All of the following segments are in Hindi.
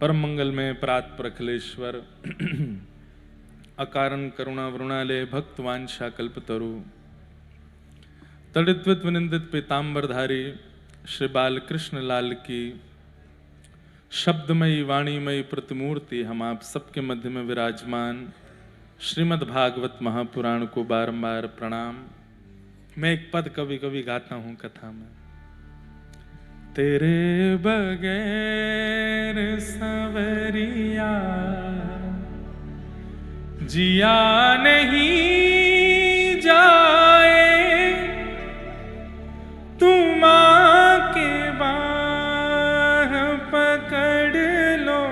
परम मंगल में प्रात प्रखलेश्वर अकारण करुणा वरुणालय भक्त वांछा कल्पतरु तड़ित्वित विनिंदित पीताम्बरधारी श्री बालकृष्ण लाल की शब्दमयी वाणीमयी प्रतिमूर्ति हम आप सबके मध्य में विराजमान श्रीमद् भागवत महापुराण को बारंबार प्रणाम। मैं एक पद कभी कभी गाता हूं कथा में। तेरे बगैर सवरिया जिया नहीं जाए, तुम आके बाह पकड़ लो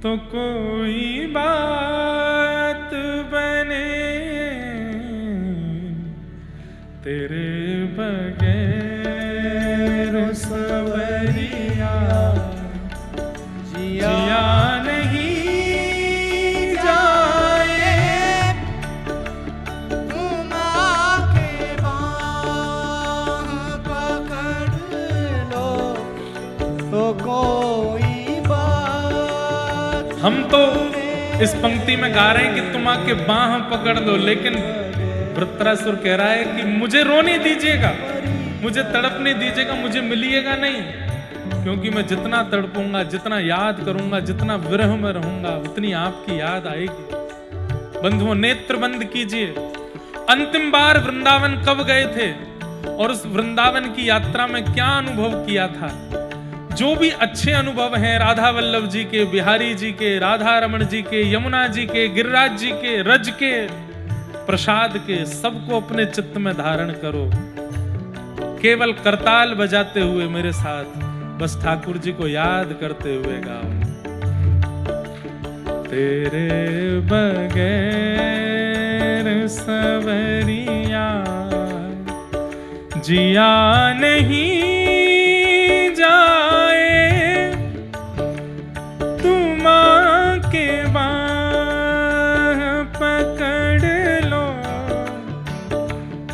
तो कोई बात बने। तेरे बगैर सवरिया जिया नहीं जाए, तुम आके बाह पकड़ लो तो कोई बात। हम तो इस पंक्ति में गा रहे हैं कि तुम आके बाह पकड़ लो, लेकिन वृत्रासुर कह रहा है कि मुझे रोने दीजिएगा, मुझे तड़पने दीजिएगा, मुझे मिलिएगा नहीं, क्योंकि मैं जितना तड़पूंगा, जितना याद करूंगा, जितना विरह में रहूंगा, उतनी आपकी याद आएगी। बंधुओं, नेत्र बंद कीजिए। अंतिम बार वृंदावन कब गए थे और उस वृंदावन की यात्रा में क्या अनुभव किया था? जो भी अच्छे अनुभव हैं राधा वल्लभ जी के, बिहारी जी के, राधा रमण जी के, यमुना जी के, गिरिराज जी के, रज के, प्रसाद के, सबको अपने चित्त में धारण करो। केवल करताल बजाते हुए मेरे साथ बस ठाकुर जी को याद करते हुए गाओ। तेरे बगैर सवरिया जिया नहीं जाए, तुम आके बाह पकड़ लो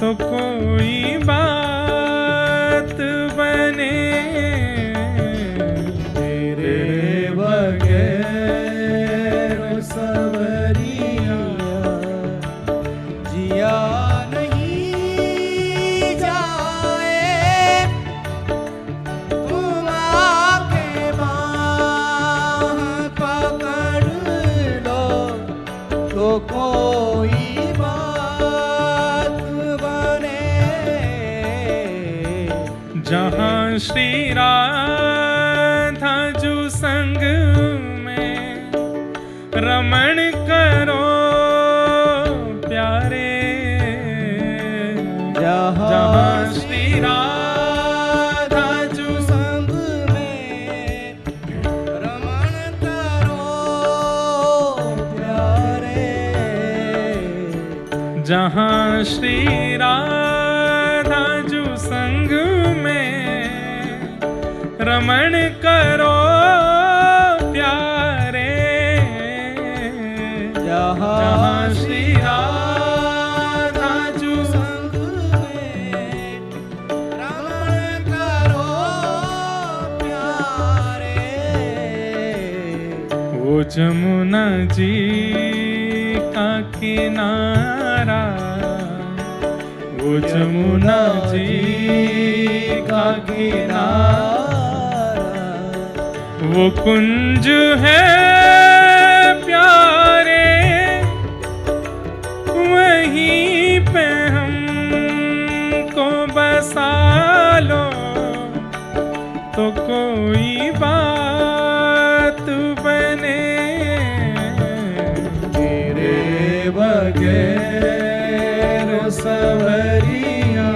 तो कोई बात बने। तेरे बगैर सवरिया जिया नहीं जाए, तुम आके बाह पकड़ लो तो कोई बात बने। जहाँ श्री राधा जू संग में रमण करो प्यारे, जहाँ श्री राधा जू संग में रमण करो प्यारे, जहाँ श्री राधा जू संग में रमण करो प्यारे, जहाँ श्री राधा जू संग में रमण करो प्यारे। वो जमुना जी का किनारा, वो जमुना जी का किनारा, वो कुंज है प्यारे, वहीं पे हमको बसा लो तो कोई बात बने। तेरे बगैर सवरिया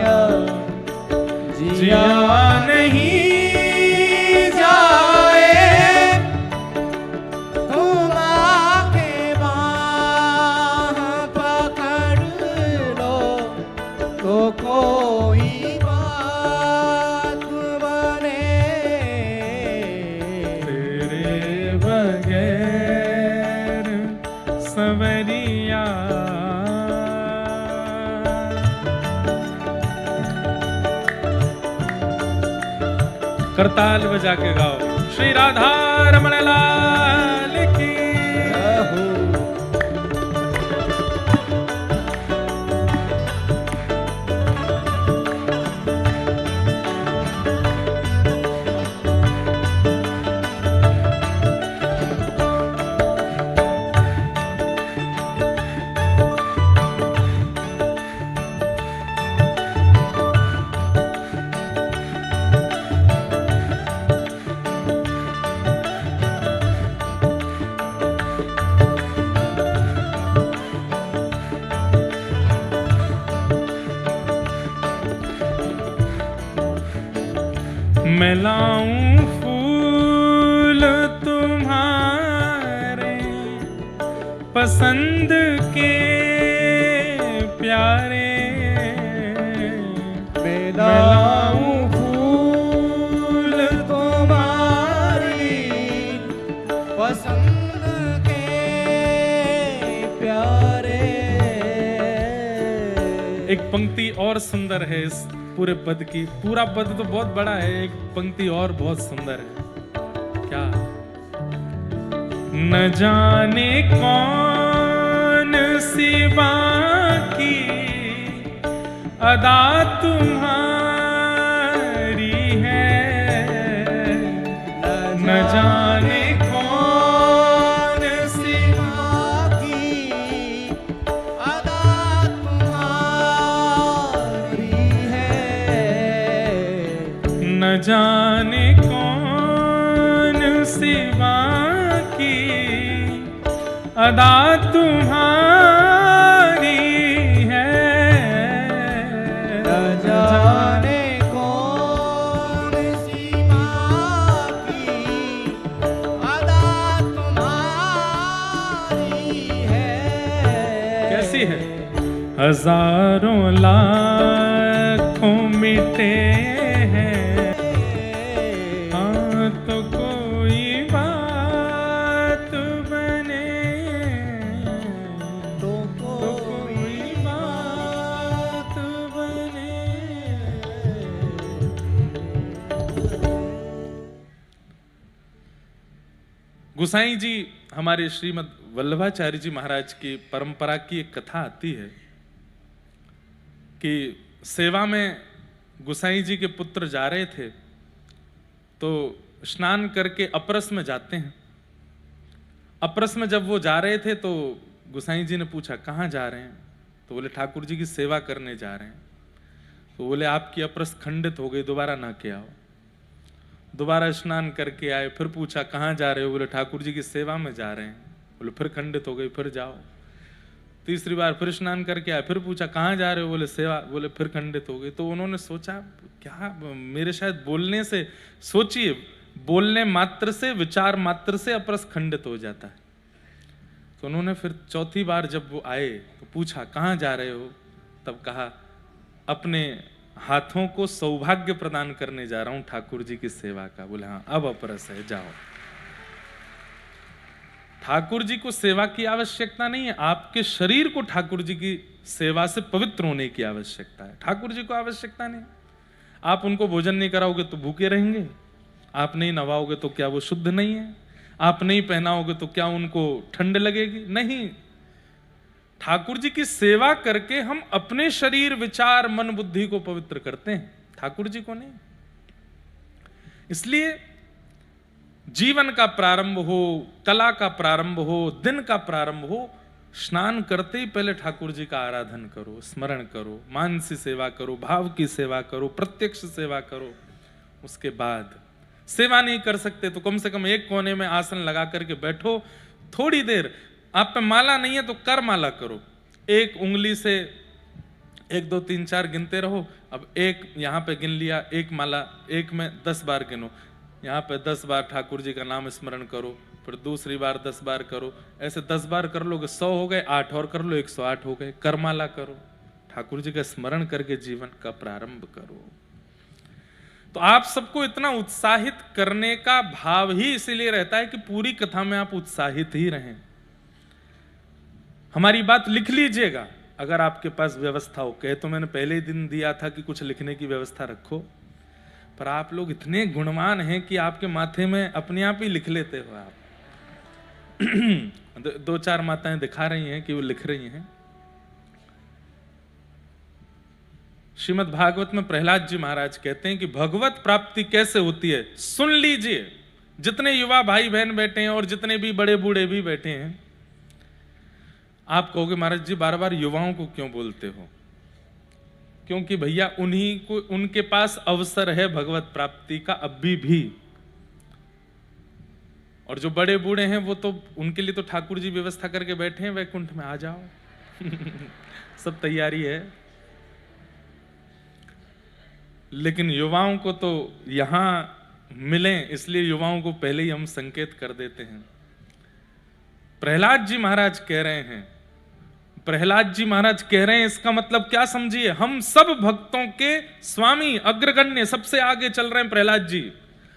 जिया नहीं जाए, तुम आके बाह पकड़ लो तो कोई बात बने। तेरे बगैर सवरिया करताल बजा के गाओ। श्री राधा रमण लाल की। मैं लाऊं फूल तुम्हारे पसंद के प्यारे। मैं लाऊं फूल तुम्हारी पसंद के प्यारे। एक पंक्ति और सुंदर है इस पूरे पद की। पूरा पद तो बहुत बड़ा है, एक पंक्ति और बहुत सुंदर है। क्या? न जाने कौन सी बाकी अदा तुम्हारी है। न जाने कौन सी बाकी अदा तुम्हारी है। न जाने कौन सी बाकी अदा तुम्हारी है। न जाने कौन सी बाकी अदा तुम्हारी है। कैसी है? हजारों लाखों मिटे हैं हाँ तो कोई बात बने तो कोई बात बने। गोसाई जी हमारे श्रीमद् वल्लभाचार्य जी महाराज की परंपरा की एक कथा आती है कि सेवा में गोसाई जी के पुत्र जा रहे थे तो स्नान करके अपरस में जाते हैं। अपरस में जब वो जा रहे थे तो गोसाई जी ने पूछा कहाँ जा रहे हैं? तो बोले ठाकुर जी की सेवा करने जा रहे हैं। तो बोले आपकी अपरस खंडित हो गई, दोबारा ना के आओ। दोबारा स्नान करके आए, फिर पूछा कहाँ जा रहे हो? बोले ठाकुर जी की सेवा में जा रहे हैं। बोले फिर खंडित हो गई, फिर जाओ। तीसरी बार फिर स्नान करके आए, फिर पूछा कहाँ जा रहे हो? बोले सेवा। बोले फिर खंडित हो गई। तो उन्होंने सोचा क्या मेरे शायद बोलने से, सोचिए बोलने मात्र से, विचार मात्र से अपरस खंडित हो जाता है। तो उन्होंने फिर चौथी बार जब वो आए तो पूछा कहाँ जा रहे हो? तब कहा अपने हाथों को सौभाग्य प्रदान करने जा रहा हूं ठाकुर जी की सेवा का। बोले हाँ अब अपरस है, जाओ। ठाकुर जी को सेवा की आवश्यकता नहीं है, आपके शरीर को ठाकुर जी की सेवा से पवित्र होने की आवश्यकता है। ठाकुर जी को आवश्यकता नहीं। आप उनको भोजन नहीं कराओगे तो भूखे रहेंगे, आप नहीं नवाओगे तो क्या वो शुद्ध नहीं है, आप नहीं पहनाओगे तो क्या उनको ठंड लगेगी? नहीं। ठाकुर जी की सेवा करके हम अपने शरीर, विचार, मन, बुद्धि को पवित्र करते हैं, ठाकुर जी को नहीं। इसलिए जीवन का प्रारंभ हो, कला का प्रारंभ हो, दिन का प्रारंभ हो, स्नान करते ही पहले ठाकुर जी का आराधन करो, स्मरण करो, मानसी सेवा करो, भाव की सेवा करो, प्रत्यक्ष सेवा करो। उसके बाद सेवा नहीं कर सकते तो कम से कम एक कोने में आसन लगा करके बैठो, थोड़ी देर। आप पे माला नहीं है तो कर माला करो, एक उंगली से 1 2 3 4 गिनते रहो। अब एक यहाँ पे गिन लिया, एक माला, एक में 10 बार गिनो, यहाँ पे 10 बार ठाकुर जी का नाम स्मरण करो, फिर दूसरी बार 10 बार करो। ऐसे 10 बार कर लोगे 100 हो गए, 8 और कर लो 108 हो गए। करमाला करो, ठाकुर जी का स्मरण करके जीवन का प्रारंभ करो। तो आप सबको इतना उत्साहित करने का भाव ही इसीलिए रहता है कि पूरी कथा में आप उत्साहित ही रहें। हमारी बात लिख लीजिएगा अगर आपके पास व्यवस्था हो। कहे तो मैंने पहले ही दिन दिया था कि कुछ लिखने की व्यवस्था रखो। पर आप लोग इतने गुणवान हैं कि आपके माथे में अपने आप ही लिख लेते हो आप। दो चार माताएं दिखा रही हैं कि वो लिख रही हैं। श्रीमद् भागवत में प्रहलाद जी महाराज कहते हैं कि भगवत प्राप्ति कैसे होती है, सुन लीजिए। जितने युवा भाई बहन बैठे हैं और जितने भी बड़े बूढ़े भी बैठे हैं, आप कहोगे महाराज जी बार बार युवाओं को क्यों बोलते हो? क्योंकि भैया उन्हीं को, उनके पास अवसर है भगवत प्राप्ति का अभी भी। और जो बड़े बूढ़े हैं वो तो, उनके लिए तो ठाकुर जी व्यवस्था करके बैठे हैं, वैकुंठ में आ जाओ। सब तैयारी है। लेकिन युवाओं को तो यहां मिलें, इसलिए युवाओं को पहले ही हम संकेत कर देते हैं। प्रहलाद जी महाराज कह रहे हैं, प्रहलाद जी महाराज कह रहे हैं, इसका मतलब क्या समझिए, हम सब भक्तों के स्वामी अग्रगण्य, सबसे आगे चल रहे हैं प्रहलाद जी।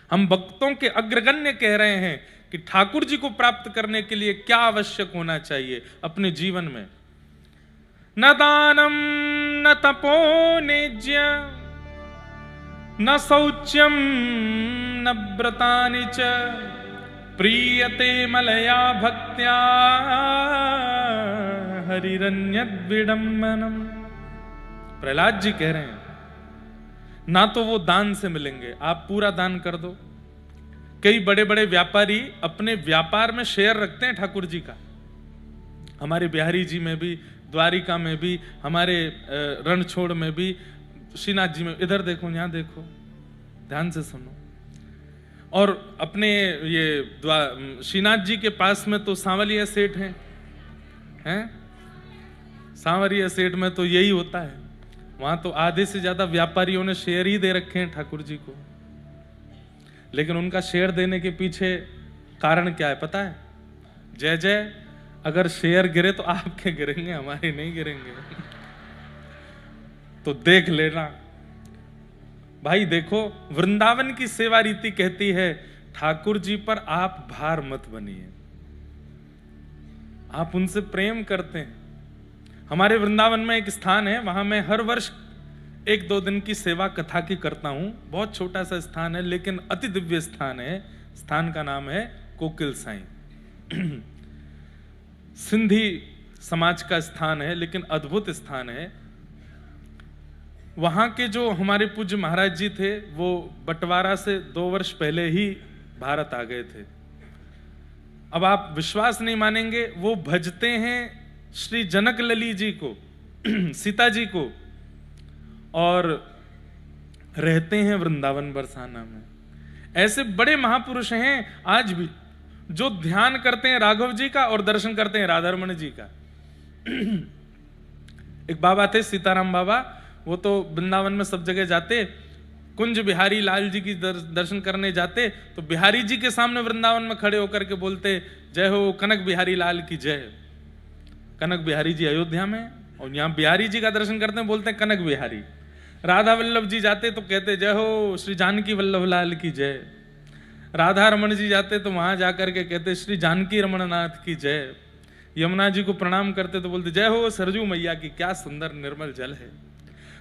हम भक्तों के अग्रगण्य कह रहे हैं कि ठाकुर जी को प्राप्त करने के लिए क्या आवश्यक होना चाहिए अपने जीवन में। न दानम न तपो निज्य न शौच्यम न व्रतानि च प्रीयते मलया भक्त्या हरिरन्यद् विडम्बनम। प्रहलाद जी कह रहे हैं, ना तो वो दान से मिलेंगे, आप पूरा दान कर दो। कई बड़े बड़े व्यापारी अपने व्यापार में शेयर रखते हैं ठाकुर जी का। हमारे बिहारी जी में भी, द्वारिका में भी, हमारे रणछोड़ में भी, श्रीनाथ जी में, इधर देखो यहां देखो, ध्यान से सुनो। और अपने ये श्रीनाथ जी के पास में तो सांवलिया सेठ हैं? सांवरिया सेठ में तो यही होता है। वहां तो आधे से ज्यादा व्यापारियों ने शेयर ही दे रखे हैं ठाकुर जी को। लेकिन उनका शेयर देने के पीछे कारण क्या है पता है? जय जय, अगर शेयर गिरे तो आपके गिरेंगे, हमारे नहीं गिरेंगे। तो देख लेना भाई। देखो, वृंदावन की सेवा रीति कहती है ठाकुर जी पर आप भार मत बनिए, आप उनसे प्रेम करते हैं। हमारे वृंदावन में एक स्थान है, वहां मैं हर वर्ष 1-2 दिन की सेवा कथा की करता हूं। बहुत छोटा सा स्थान है लेकिन अति दिव्य स्थान है। स्थान का नाम है कोकिल साईं। सिंधी समाज का स्थान है लेकिन अद्भुत स्थान है। वहां के जो हमारे पूज्य महाराज जी थे वो बंटवारा से 2 वर्ष पहले ही भारत आ गए थे। अब आप विश्वास नहीं मानेंगे, वो भजते हैं श्री जनक लली जी को, सीता जी को, और रहते हैं वृंदावन बरसाना में। ऐसे बड़े महापुरुष हैं आज भी जो ध्यान करते हैं राघव जी का और दर्शन करते हैं राधारमण जी का। एक बाबा थे सीताराम बाबा, वो तो वृंदावन में सब जगह जाते, कुंज बिहारी लाल जी की दर्शन करने जाते तो बिहारी जी के सामने वृंदावन में खड़े होकर के बोलते, जय हो कनक बिहारी लाल की जय। कनक बिहारी जी अयोध्या में, और यहाँ बिहारी जी का दर्शन करते हैं, बोलते हैं कनक बिहारी। राधा वल्लभ जी जाते तो कहते जय हो श्री जानकी वल्लभ लाल की जय। राधा रमन जी जाते तो वहां जाकर के कहते श्री जानकी रमणनाथ की जय। यमुना जी को प्रणाम करते तो बोलते जय हो सरजू मैया की, क्या सुंदर निर्मल जल है।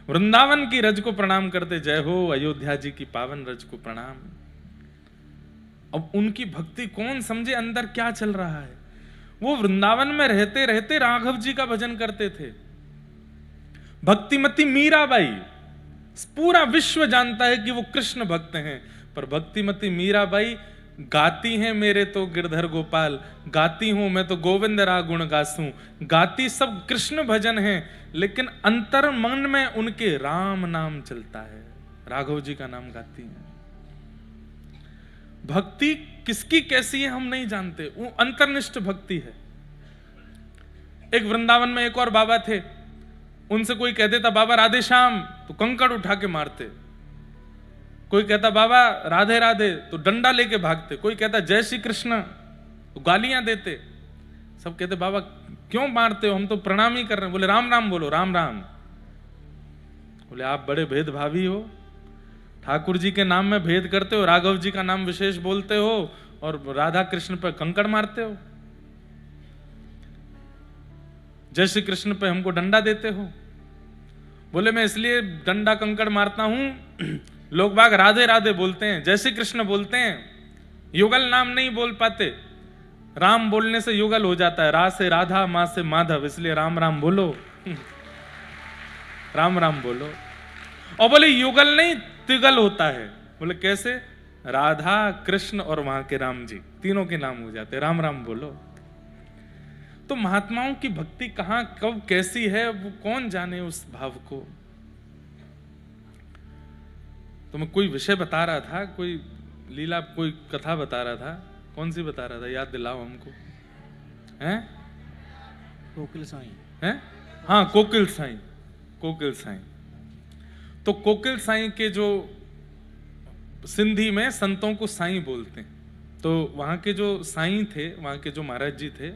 वृंदावन की रज को प्रणाम करते जय हो अयोध्या जी की पावन रज को प्रणाम। अब उनकी भक्ति कौन समझे अंदर क्या चल रहा है। वो वृंदावन में रहते रहते राघव जी का भजन करते थे। भक्तिमती मीराबाई, पूरा विश्व जानता है कि वो कृष्ण भक्त हैं, पर भक्तिमती मीराबाई गाती हैं मेरे तो गिरधर गोपाल, गाती हूं मैं तो गोविंद रा गुण गासूं। गाती सब कृष्ण भजन है लेकिन अंतर मन में उनके राम नाम चलता है, राघव जी का नाम गाती हैं। भक्ति किसकी कैसी है हम नहीं जानते, वो अंतर्निष्ठ भक्ति है। एक वृंदावन में एक और बाबा थे, उनसे कोई कह देता बाबा राधे श्याम तो कंकड़ उठा के मारते, कोई कहता बाबा राधे राधे तो डंडा लेके भागते, कोई कहता जय श्री कृष्ण तो गालियां देते। सब कहते बाबा क्यों मारते हो, हम तो प्रणाम ही कर रहे हैं। बोले राम राम बोलो, राम राम। बोले आप बड़े भेदभावी हो, ठाकुर जी के नाम में भेद करते हो, राघव जी का नाम विशेष बोलते हो और राधा कृष्ण पर कंकड़ मारते हो, जय श्री कृष्ण पे हमको डंडा देते हो। बोले मैं इसलिए डंडा कंकड़ मारता हूं लोग बाग राधे राधे बोलते हैं, जय श्री कृष्ण बोलते हैं, युगल नाम नहीं बोल पाते। राम बोलने से युगल हो जाता है, रा से राधा, माँ से माधव, इसलिए राम राम बोलो। राम राम बोलो। और बोले युगल नहीं तिगल होता है। बोले कैसे? राधा, कृष्ण और वहां के राम जी, तीनों के नाम हो जाते, राम राम बोलो। तो महात्माओं की भक्ति कहां कब कैसी है वो कौन जाने उस भाव को। तो मैं कोई विषय बता रहा था, कोई लीला, कोई कथा बता रहा था। कौन सी बता रहा था? याद दिलाओ हमको। हैं? कोकिल साईं। हैं? हाँ, कोकिल साईं। कोकिल साईं। तो कोकिल साईं के जो सिंधी में संतों को साईं बोलते हैं, तो वहां के जो साईं थे, वहां के जो महाराज जी थे,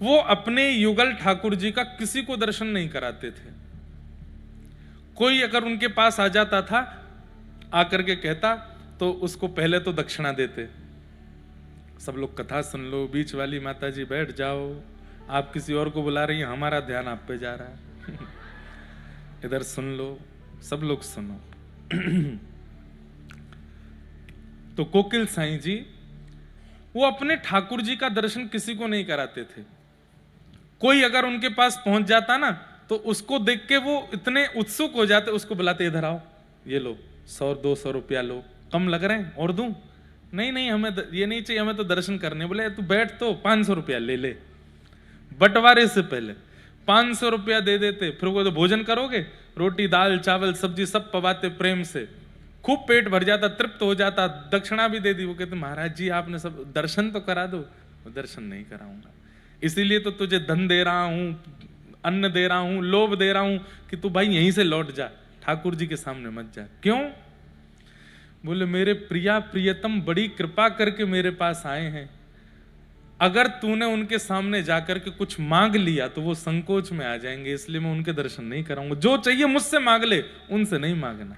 वो अपने युगल ठाकुर जी का किसी को दर्शन नहीं कराते थे। कोई अगर उनके पास आ जाता था, आकर के कहता, तो उसको पहले तो दक्षिणा देते। सब लोग कथा सुन लो, बीच वाली माता जी बैठ जाओ, आप किसी और को बुला रही हैं, हमारा ध्यान आप पे जा रहा है। इधर सुन लो, सब लोग सुनो। तो कोकिल साईं जी वो अपने ठाकुर जी का दर्शन किसी को नहीं कराते थे। कोई अगर उनके पास पहुंच जाता ना, तो उसको देख के वो इतने उत्सुक हो जाते, उसको बुलाते, इधर आओ, ये लो 100-200 रुपया लो, कम लग रहे हैं और दूं? नहीं नहीं, हमें ये नहीं चाहिए, हमें तो दर्शन करने। बोले तू बैठ, तो 500 रुपया ले ले। बंटवारे से पहले 500 रुपया दे देते। फिर वो तो भोजन करोगे, रोटी दाल चावल सब्जी सब पवाते प्रेम से, खूब पेट भर जाता, तृप्त हो जाता, दक्षिणा भी दे दी। वो कहते महाराज जी आपने सब दर्शन तो करा दो। दर्शन नहीं कराऊंगा, इसीलिए तो तुझे धन दे रहा हूं, अन्न दे रहा हूं, लोभ दे रहा हूं कि तू भाई यहीं से लौट जा, ठाकुर जी के सामने मत जा। क्यों? बोले मेरे प्रिया प्रियतम बड़ी कृपा करके मेरे पास आए हैं, अगर तूने उनके सामने जाकर के कुछ मांग लिया तो वो संकोच में आ जाएंगे, इसलिए मैं उनके दर्शन नहीं कराऊंगा। जो चाहिए मुझसे मांग ले, उनसे नहीं मांगना।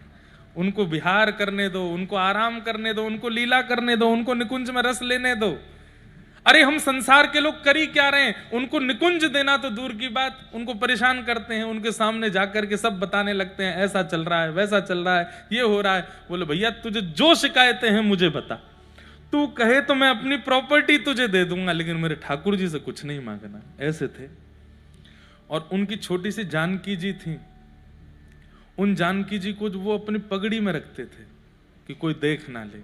उनको विहार करने दो, उनको आराम करने दो, उनको लीला करने दो, उनको निकुंज में रस लेने दो। अरे हम संसार के लोग कर ही क्या रहे हैं? उनको निकुंज देना तो दूर की बात, उनको परेशान करते हैं, उनके सामने जाकर के सब बताने लगते हैं, ऐसा चल रहा है, वैसा चल रहा है, ये हो रहा है। बोले भैया तुझे जो शिकायतें हैं मुझे बता, तू कहे तो मैं अपनी प्रॉपर्टी तुझे दे दूंगा, लेकिन मेरे ठाकुर जी से कुछ नहीं मांगना। ऐसे थे। और उनकी छोटी सी जानकी जी थी, उन जानकी जी को वो अपनी पगड़ी में रखते थे कि कोई देख ना ले।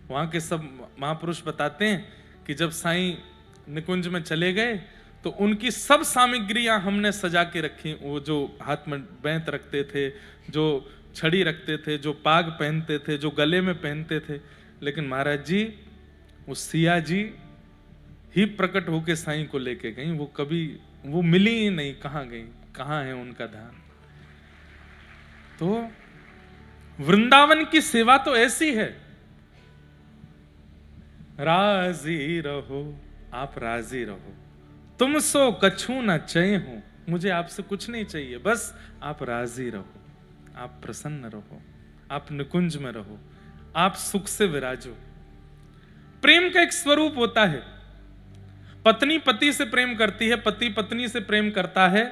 वहां के सब महापुरुष बताते हैं कि जब साईं निकुंज में चले गए तो उनकी सब सामग्रियां हमने सजा के रखी। वो जो हाथ में बैंत रखते थे, जो छड़ी रखते थे, जो पाग पहनते थे, जो गले में पहनते थे, लेकिन महाराज जी वो सिया जी ही प्रकट होके साईं को लेके गई। वो कभी वो मिली ही नहीं, कहां गई, कहां है उनका ध्यान। तो वृंदावन की सेवा तो ऐसी है, राजी रहो, आप राजी रहो, तुम सो कछु न चाहिए हो, मुझे आपसे कुछ नहीं चाहिए, बस आप राजी रहो, आप प्रसन्न रहो, आप निकुंज में रहो, आप सुख से विराजो। प्रेम का एक स्वरूप होता है। पत्नी पति से प्रेम करती है, पति पत्नी से प्रेम करता है।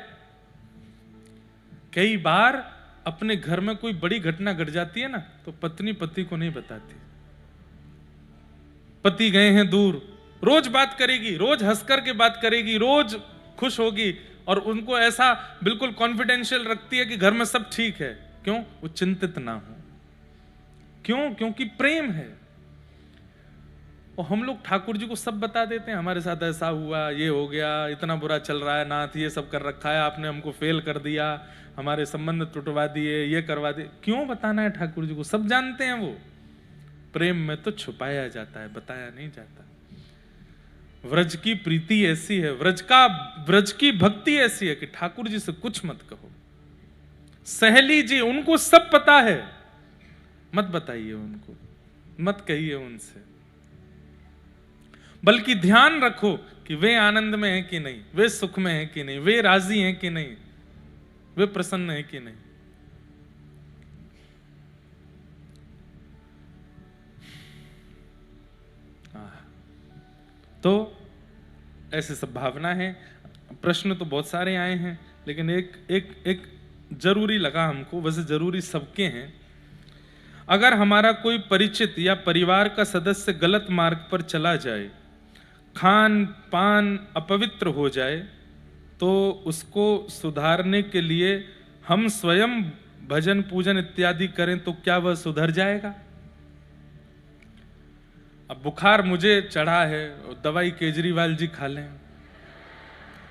कई बार अपने घर में कोई बड़ी घटना घट जाती है ना, तो पत्नी पति को नहीं बताती। पति गए हैं दूर, रोज बात करेगी, रोज हंस करके बात करेगी, रोज खुश होगी, और उनको ऐसा बिल्कुल कॉन्फिडेंशियल रखती है कि घर में सब ठीक है। क्यों? वो चिंतित ना हो। क्यों? क्योंकि प्रेम है। और हम लोग ठाकुर जी को सब बता देते हैं, हमारे साथ ऐसा हुआ, ये हो गया, इतना बुरा चल रहा है, नाथ ये सब कर रखा है, आपने हमको फेल कर दिया, हमारे संबंध टूटवा दिए, ये करवा दिए। क्यों बताना है ठाकुर जी को? सब जानते हैं वो। प्रेम में तो छुपाया जाता है, बताया नहीं जाता। व्रज की प्रीति ऐसी है, व्रज की भक्ति ऐसी है कि ठाकुर जी से कुछ मत कहो। सहेली जी, उनको सब पता है, मत बताइए उनको, मत कहिए उनसे, बल्कि ध्यान रखो कि वे आनंद में हैं कि नहीं, वे सुख में हैं कि नहीं, वे राजी हैं कि नहीं, वे प्रसन्न हैं कि नहीं। तो ऐसे सब भावना है। प्रश्न तो बहुत सारे आए हैं, लेकिन एक जरूरी लगा हमको, वैसे जरूरी सबके हैं। अगर हमारा कोई परिचित या परिवार का सदस्य गलत मार्ग पर चला जाए, खान पान अपवित्र हो जाए, तो उसको सुधारने के लिए हम स्वयं भजन पूजन इत्यादि करें तो क्या वह सुधर जाएगा? अब बुखार मुझे चढ़ा है, दवाई केजरीवाल जी खा लें।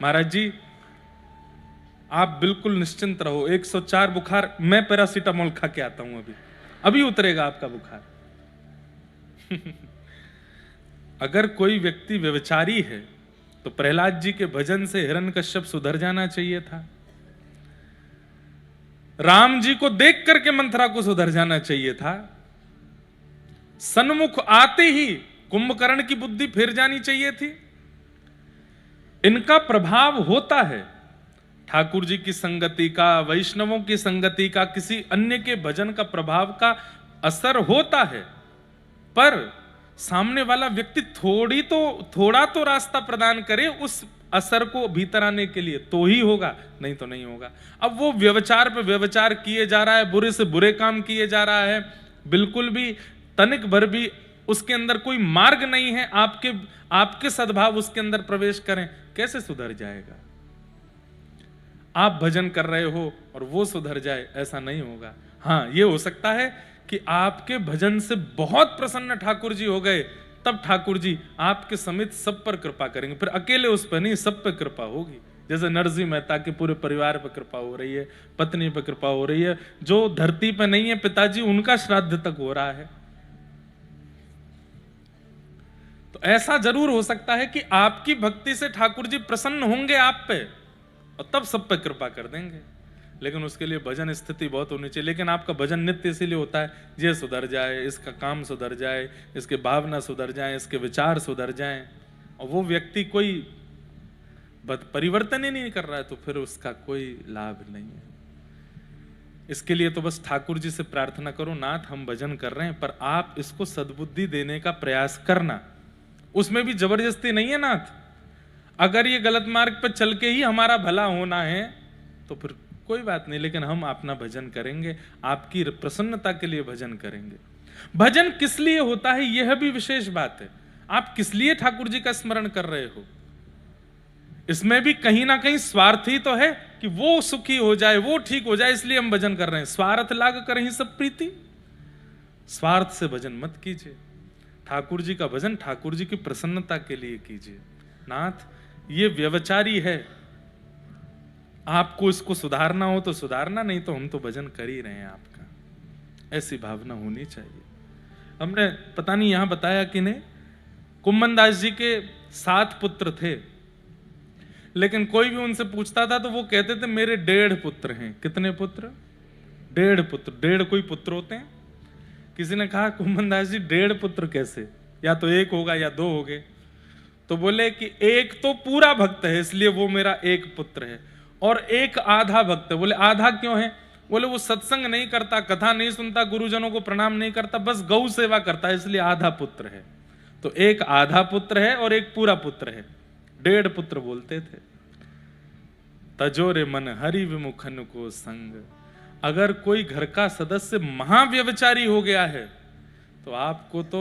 महाराज जी आप बिल्कुल निश्चिंत रहो, 104 बुखार, मैं पैरासीटामोल खा के आता हूं, अभी उतरेगा आपका बुखार। अगर कोई व्यक्ति व्यभिचारी है तो प्रहलाद जी के भजन से हिरण्यकश्यप सुधर जाना चाहिए था। राम जी को देख करके मंथरा को सुधर जाना चाहिए था। सन्मुख आते ही कुंभकर्ण की बुद्धि फिर जानी चाहिए थी। इनका प्रभाव होता है, ठाकुर जी की संगति का, वैष्णवों की संगति का, किसी अन्य के भजन का प्रभाव का असर होता है, पर सामने वाला व्यक्ति थोड़ा तो रास्ता प्रदान करे उस असर को भीतर आने के लिए, तो ही होगा, नहीं तो नहीं होगा। अब वो व्यभिचार पे व्यभिचार किए जा रहा है, बुरे से बुरे काम किए जा रहा है, बिल्कुल भी तनिक भर भी उसके अंदर कोई मार्ग नहीं है, आपके सद्भाव उसके अंदर प्रवेश करें, कैसे सुधर जाएगा? आप भजन कर रहे हो और वो सुधर जाए, ऐसा नहीं होगा। हाँ, ये हो सकता है कि आपके भजन से बहुत प्रसन्न ठाकुर जी हो गए, तब ठाकुर जी आपके समेत सब पर कृपा करेंगे, फिर अकेले उस पर नहीं, सब पर कृपा होगी। जैसे नरसिंह मेहता के पूरे परिवार पर कृपा हो रही है, पत्नी पर कृपा हो रही है, जो धरती पर नहीं है पिताजी उनका श्राद्ध तक हो रहा है। तो ऐसा जरूर हो सकता है कि आपकी भक्ति से ठाकुर जी प्रसन्न होंगे आप पे और तब सब पे कृपा कर देंगे, लेकिन उसके लिए भजन स्थिति बहुत होनी चाहिए। लेकिन आपका भजन नित्य इसीलिए होता है, ये सुधर जाए, इसका काम सुधर जाए, इसके भावना सुधर जाए, इसके विचार सुधर जाएं, और वो व्यक्ति कोई परिवर्तन ही नहीं कर रहा है तो फिर उसका कोई लाभ नहीं है। इसके लिए तो बस ठाकुर जी से प्रार्थना करो, नाथ हम भजन कर रहे हैं पर आप इसको सद्बुद्धि देने का प्रयास करना, उसमें भी जबरदस्ती नहीं है नाथ। अगर ये गलत मार्ग पर चल के ही हमारा भला होना है तो फिर कोई बात नहीं, लेकिन हम अपना भजन करेंगे, आपकी प्रसन्नता के लिए भजन करेंगे। भजन किस लिए होता है यह भी विशेष बात है। आप किस लिए ठाकुर जी का स्मरण कर रहे हो, इसमें भी कहीं ना कहीं स्वार्थ ही तो है कि वो सुखी हो जाए, वो ठीक हो जाए, इसलिए हम भजन कर रहे हैं। स्वार्थ लाग कर ही सब प्रीति, स्वार्थ से भजन मत कीजिए। ठाकुर जी का भजन ठाकुर जी की प्रसन्नता के लिए कीजिए। नाथ ये व्यभिचारी है, आपको इसको सुधारना हो तो सुधारना, नहीं तो हम तो भजन कर ही रहे हैं आपका, ऐसी भावना होनी चाहिए। हमने पता नहीं यहां बताया कि नहीं, कुम्मन दास जी के 7 पुत्र थे, लेकिन कोई भी उनसे पूछता था तो वो कहते थे मेरे 1.5 पुत्र हैं। कितने पुत्र? 1.5 पुत्र। 1.5 कोई पुत्र होते हैं? किसी ने कहा कुम्मन दास जी 1.5 पुत्र कैसे, या तो 1 होगा या 2 हो गए। तो बोले कि 1 तो पूरा भक्त है इसलिए वो मेरा 1 पुत्र है, और 1 आधा भक्त है। बोले आधा क्यों है? बोले वो सत्संग नहीं करता, कथा नहीं सुनता, गुरुजनों को प्रणाम नहीं करता, बस गौ सेवा करता है, इसलिए आधा पुत्र है। तो 1 आधा पुत्र है और 1 पूरा पुत्र है, 1.5 पुत्र बोलते थे। तजोरे मन हरि विमुखन को संग। अगर कोई घर का सदस्य महाव्यभिचारी हो गया है तो आपको तो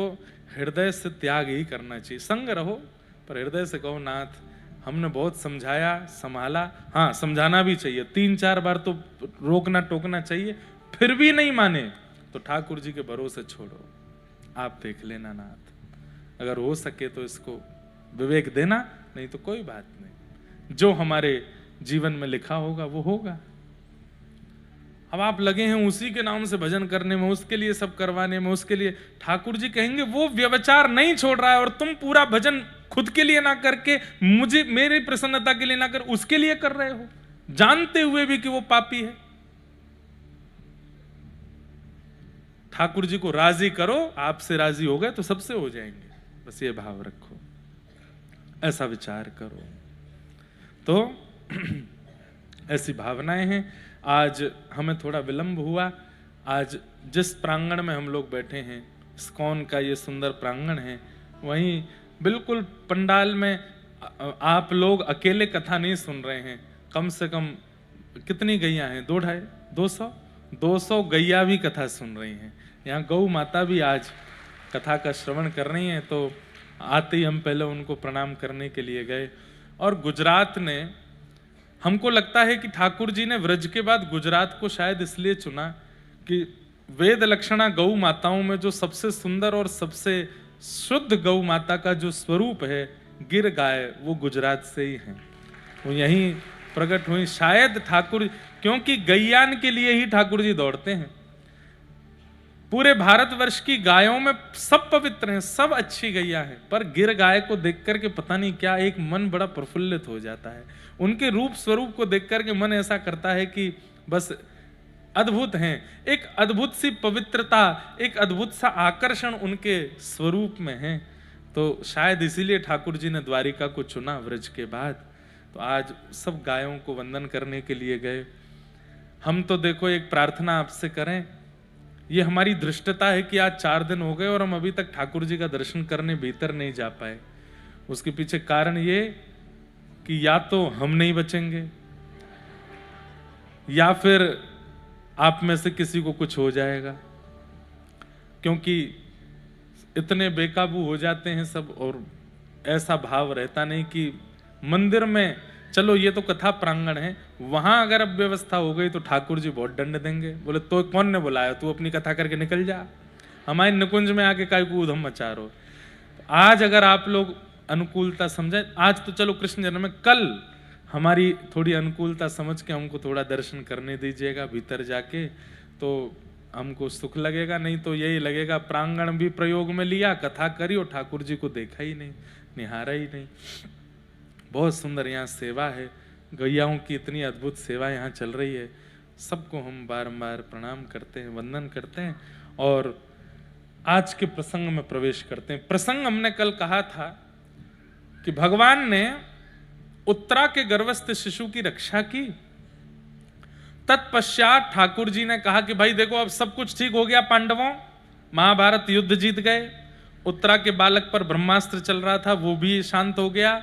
हृदय से त्याग ही करना चाहिए। संग रहो पर हृदय से कहो नाथ हमने बहुत समझाया संभाला, हाँ समझाना भी चाहिए, 3-4 बार तो रोकना टोकना चाहिए, फिर भी नहीं माने तो ठाकुर जी के भरोसे छोड़ो, आप देख लेना नाथ। अगर हो सके तो इसको विवेक देना, नहीं तो कोई बात नहीं, जो हमारे जीवन में लिखा होगा वो होगा। अब आप लगे हैं उसी के नाम से भजन करने में, उसके लिए सब करवाने में, उसके लिए ठाकुर जी कहेंगे वो व्यभिचार नहीं छोड़ रहा है और तुम पूरा भजन खुद के लिए ना करके मुझे मेरी प्रसन्नता के लिए ना कर उसके लिए कर रहे हो, जानते हुए भी कि वो पापी है। ठाकुर जी को राजी करो, आपसे राजी हो गए तो सबसे हो जाएंगे, बस ये भाव रखो, ऐसा विचार करो। तो ऐसी भावनाएं हैं। आज हमें थोड़ा विलंब हुआ। आज जिस प्रांगण में हम लोग बैठे हैं, इस्कॉन का ये सुंदर प्रांगण है, वहीं बिल्कुल पंडाल में आप लोग अकेले कथा नहीं सुन रहे हैं, कम से कम कितनी गैया हैं? 200 200 200 गैया भी कथा सुन रही हैं। यहाँ गौ माता भी आज कथा का श्रवण कर रही हैं। तो आते ही हम पहले उनको प्रणाम करने के लिए गए। और गुजरात ने, हमको लगता है कि ठाकुर जी ने व्रज के बाद गुजरात को शायद इसलिए चुना कि वेद लक्षणा गौ माताओं में जो सबसे सुंदर और सबसे शुद्ध गौ माता का जो स्वरूप है गिर गाय, वो गुजरात से ही है, वो यहीं प्रकट हुई शायद ठाकुर, क्योंकि गैयान के लिए ही ठाकुर जी दौड़ते हैं। पूरे भारतवर्ष की गायों में सब पवित्र हैं, सब अच्छी गैया है, पर गिर गाय को देख करके पता नहीं क्या एक मन बड़ा प्रफुल्लित हो जाता है। उनके रूप स्वरूप को देख करके मन ऐसा करता है कि बस अद्भुत हैं। एक अद्भुत सी पवित्रता, एक अद्भुत सा आकर्षण उनके स्वरूप में है। तो शायद इसीलिए ठाकुर जी ने द्वारिका को चुना व्रज के बाद। तो आज सब गायों को वंदन करने के लिए गए। हम तो देखो एक प्रार्थना आपसे करें, ये हमारी धृष्टता है कि आज 4 दिन हो गए और हम अभी तक ठाकुर जी का दर्शन करने भीतर नहीं जा पाए। उसके पीछे कारण ये कि या तो हम नहीं बचेंगे या फिर आप में से किसी को कुछ हो जाएगा, क्योंकि इतने बेकाबू हो जाते हैं सब। और ऐसा भाव रहता नहीं कि मंदिर में, चलो ये तो कथा प्रांगण है, वहां अगर अब व्यवस्था हो गई तो ठाकुर जी बहुत दंड देंगे। बोले तो कौन ने बुलाया, तू अपनी कथा करके निकल जा, हमारे निकुंज में आके काय को उधम मचा रहो। आज अगर आप लोग अनुकूलता समझे, आज तो चलो कृष्ण जन्म में, कल हमारी थोड़ी अनुकूलता समझ के हमको थोड़ा दर्शन करने दीजिएगा भीतर जाके, तो हमको सुख लगेगा। नहीं तो यही लगेगा प्रांगण भी प्रयोग में लिया, कथा करी और ठाकुर जी को देखा ही नहीं, निहारा ही नहीं। बहुत सुंदर यहाँ सेवा है, गैयाओं की इतनी अद्भुत सेवा यहाँ चल रही है। सबको हम बारंबार प्रणाम करते हैं, वंदन करते हैं और आज के प्रसंग में प्रवेश करते हैं। प्रसंग हमने कल कहा था कि भगवान ने उत्तरा के गर्भस्थ शिशु की रक्षा की। तत्पश्चात ठाकुर जी ने कहा कि भाई देखो अब सब कुछ ठीक हो गया, पांडवों महाभारत युद्ध जीत गए, उत्तरा के बालक पर ब्रह्मास्त्र चल रहा था वो भी शांत हो गया,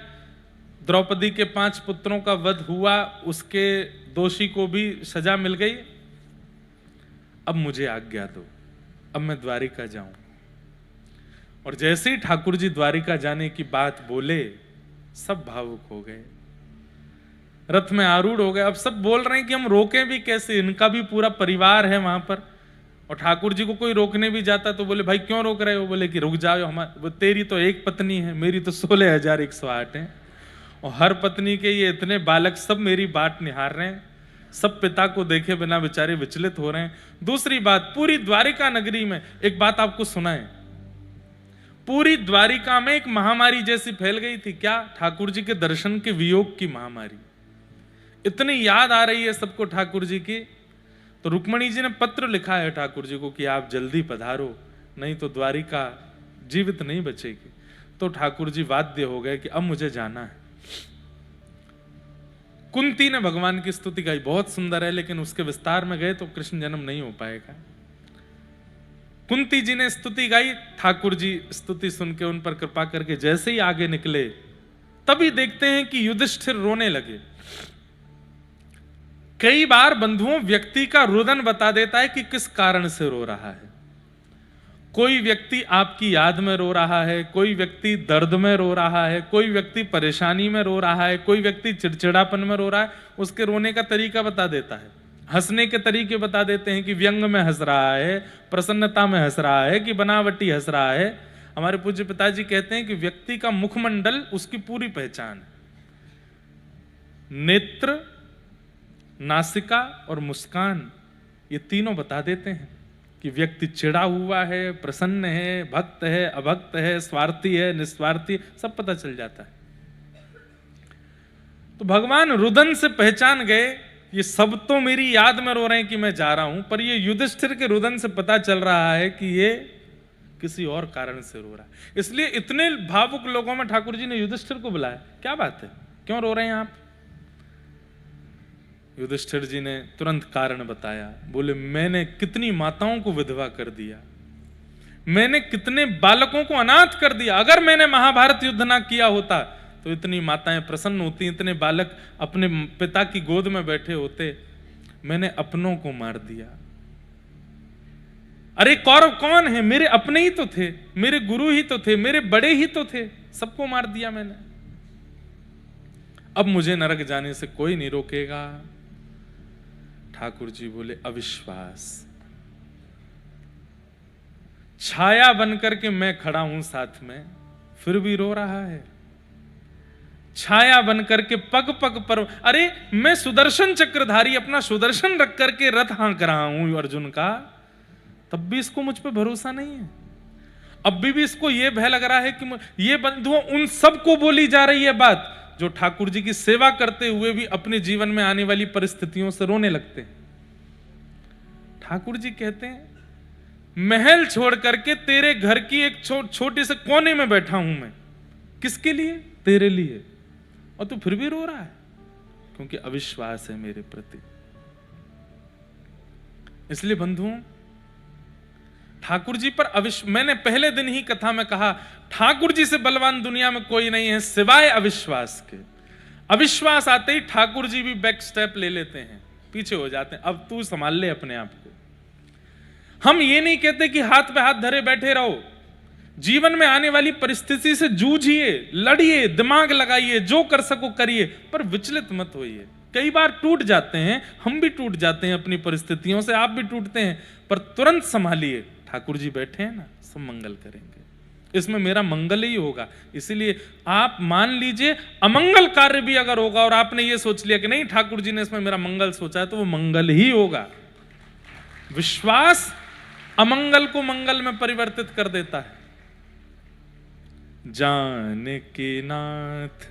द्रौपदी के 5 पुत्रों का वध हुआ, उसके दोषी को भी सजा मिल गई। अब मुझे आज्ञा दो, अब मैं द्वारिका जाऊं। और जैसे ही ठाकुर जी द्वारिका जाने की बात बोले, सब भावुक हो गए, रथ में आरूढ़ हो गए। अब सब बोल रहे हैं कि हम रोकें भी कैसे, इनका भी पूरा परिवार है वहां पर। और ठाकुर जी को कोई रोकने भी जाता तो बोले भाई क्यों रोक रहे हो, बोले कि रुक जाओ, हमारे तेरी तो एक पत्नी है, मेरी तो 16,108 है, और हर पत्नी के ये इतने बालक सब मेरी बात निहार रहे हैं, सब पिता को देखे बिना बेचारे विचलित हो रहे हैं। दूसरी बात, पूरी द्वारिका नगरी में एक बात आपको सुनाएं, पूरी द्वारिका में एक महामारी जैसी फैल गई थी। क्या? ठाकुर जी के दर्शन के वियोग की महामारी। इतनी याद आ रही है सबको ठाकुर जी की। तो रुक्मणी जी ने पत्र लिखा है ठाकुर जी को कि आप जल्दी पधारो, नहीं तो द्वारिका जीवित नहीं बचेगी। तो ठाकुर जी बाध्य हो गए कि अब मुझे जाना है। कुंती ने भगवान की स्तुति गाई, बहुत सुंदर है, लेकिन उसके विस्तार में गए तो कृष्ण जन्म नहीं हो पाएगा। कुंती जी ने स्तुति गाई, ठाकुर जी स्तुति सुन के उन पर कृपा करके जैसे ही आगे निकले, तभी देखते हैं कि युधिष्ठिर रोने लगे। कई बार बंधुओं व्यक्ति का रुदन बता देता है कि किस कारण से रो रहा है। कोई व्यक्ति आपकी याद में रो रहा है, कोई व्यक्ति दर्द में रो रहा है, कोई व्यक्ति परेशानी में रो रहा है, कोई व्यक्ति चिड़चिड़ापन में रो रहा है। उसके रोने का तरीका बता देता है, हंसने के तरीके बता देते हैं कि व्यंग में हंस रहा है, प्रसन्नता में हंस रहा है, कि बनावटी हंस रहा है। हमारे पूज्य पिताजी कहते हैं कि व्यक्ति का मुखमंडल उसकी पूरी पहचान है। नेत्र, नासिका और मुस्कान, ये तीनों बता देते हैं कि व्यक्ति चिढ़ा हुआ है, प्रसन्न है, भक्त है, अभक्त है, स्वार्थी है, निस्वार्थी, सब पता चल जाता है। तो भगवान रुदन से पहचान गए, ये सब तो मेरी याद में रो रहे हैं कि मैं जा रहा हूं, पर ये युधिष्ठिर के रुदन से पता चल रहा है कि ये किसी और कारण से रो रहा है। इसलिए इतने भावुक लोगों में ठाकुर जी ने युधिष्ठिर को बुलाया, क्या बात है, क्यों रो रहे हैं आप? युधिष्ठिर जी ने तुरंत कारण बताया। बोले मैंने कितनी माताओं को विधवा कर दिया, मैंने कितने बालकों को अनाथ कर दिया। अगर मैंने महाभारत युद्ध ना किया होता तो इतनी माताएं प्रसन्न होती, इतने बालक अपने पिता की गोद में बैठे होते। मैंने अपनों को मार दिया। अरे कौरव कौन है? मेरे अपने ही तो थे, मेरे गुरु ही तो थे, मेरे बड़े ही तो थे, सबको मार दिया मैंने। अब मुझे नरक जाने से कोई नहीं रोकेगा। ठाकुर जी बोले अविश्वास। छाया बनकर के मैं खड़ा हूं साथ में, फिर भी रो रहा है। छाया बनकर के पग पग पर, अरे मैं सुदर्शन चक्रधारी अपना सुदर्शन रख करके रथ हाँक रहा हूं अर्जुन का, तब भी इसको मुझ पे भरोसा नहीं है। अब भी इसको यह भय लग रहा है कि ये बंधुओं उन सबको बोली जा रही है बात जो ठाकुर जी की सेवा करते हुए भी अपने जीवन में आने वाली परिस्थितियों से रोने लगते हैं। ठाकुर जी कहते हैं महल छोड़ करके तेरे घर की एक छोटे से कोने में बैठा हूं मैं, किसके लिए? तेरे लिए, और तू फिर भी रो रहा है क्योंकि अविश्वास है मेरे प्रति। इसलिए बंधुओं ठाकुर जी पर मैंने पहले दिन ही कथा में कहा, ठाकुर जी से बलवान दुनिया में कोई नहीं है सिवाय अविश्वास के। अविश्वास आते ही ठाकुर जी भी बैक स्टेप ले लेते हैं, पीछे हो जाते हैं, अब तू संभाल ले अपने आप को। हम ये नहीं कहते कि हाथ पे हाथ धरे बैठे रहो, जीवन में आने वाली परिस्थिति से जूझिए, लड़िए, दिमाग लगाइए, जो कर सको करिए, पर विचलित मत होइए। कई बार टूट जाते हैं, हम भी टूट जाते हैं अपनी परिस्थितियों से, आप भी टूटते हैं, पर तुरंत संभालिए। ठाकुर जी बैठे हैं ना, सब मंगल करेंगे, इसमें मेरा मंगल ही होगा। इसीलिए आप मान लीजिए अमंगल कार्य भी अगर होगा और आपने ये सोच लिया कि नहीं ठाकुर जी ने इसमें मेरा मंगल सोचा है, तो वो मंगल ही होगा। विश्वास अमंगल को मंगल में परिवर्तित कर देता है। जानकी नाथ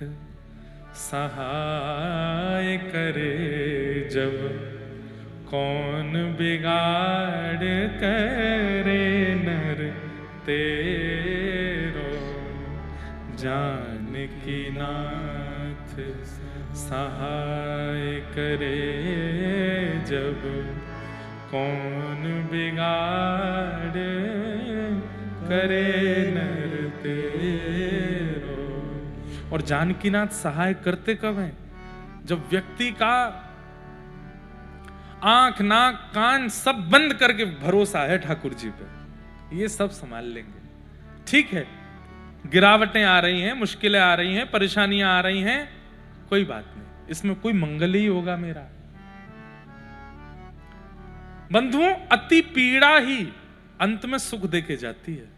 सहाय करे जब, कौन बिगाड़ करे नर तेरो। जानकी नाथ सहाय करे जब, कौन बिगाड़ करे नर तेरो। और जानकीनाथ सहाय करते कब हैं? जब व्यक्ति का आंख नाक कान सब बंद करके भरोसा है ठाकुर जी पे, ये सब संभाल लेंगे। ठीक है, गिरावटें आ रही हैं, मुश्किलें आ रही हैं, परेशानियां आ रही हैं, कोई बात नहीं, इसमें कोई मंगल ही होगा मेरा। बंधुओं अति पीड़ा ही अंत में सुख देके जाती है।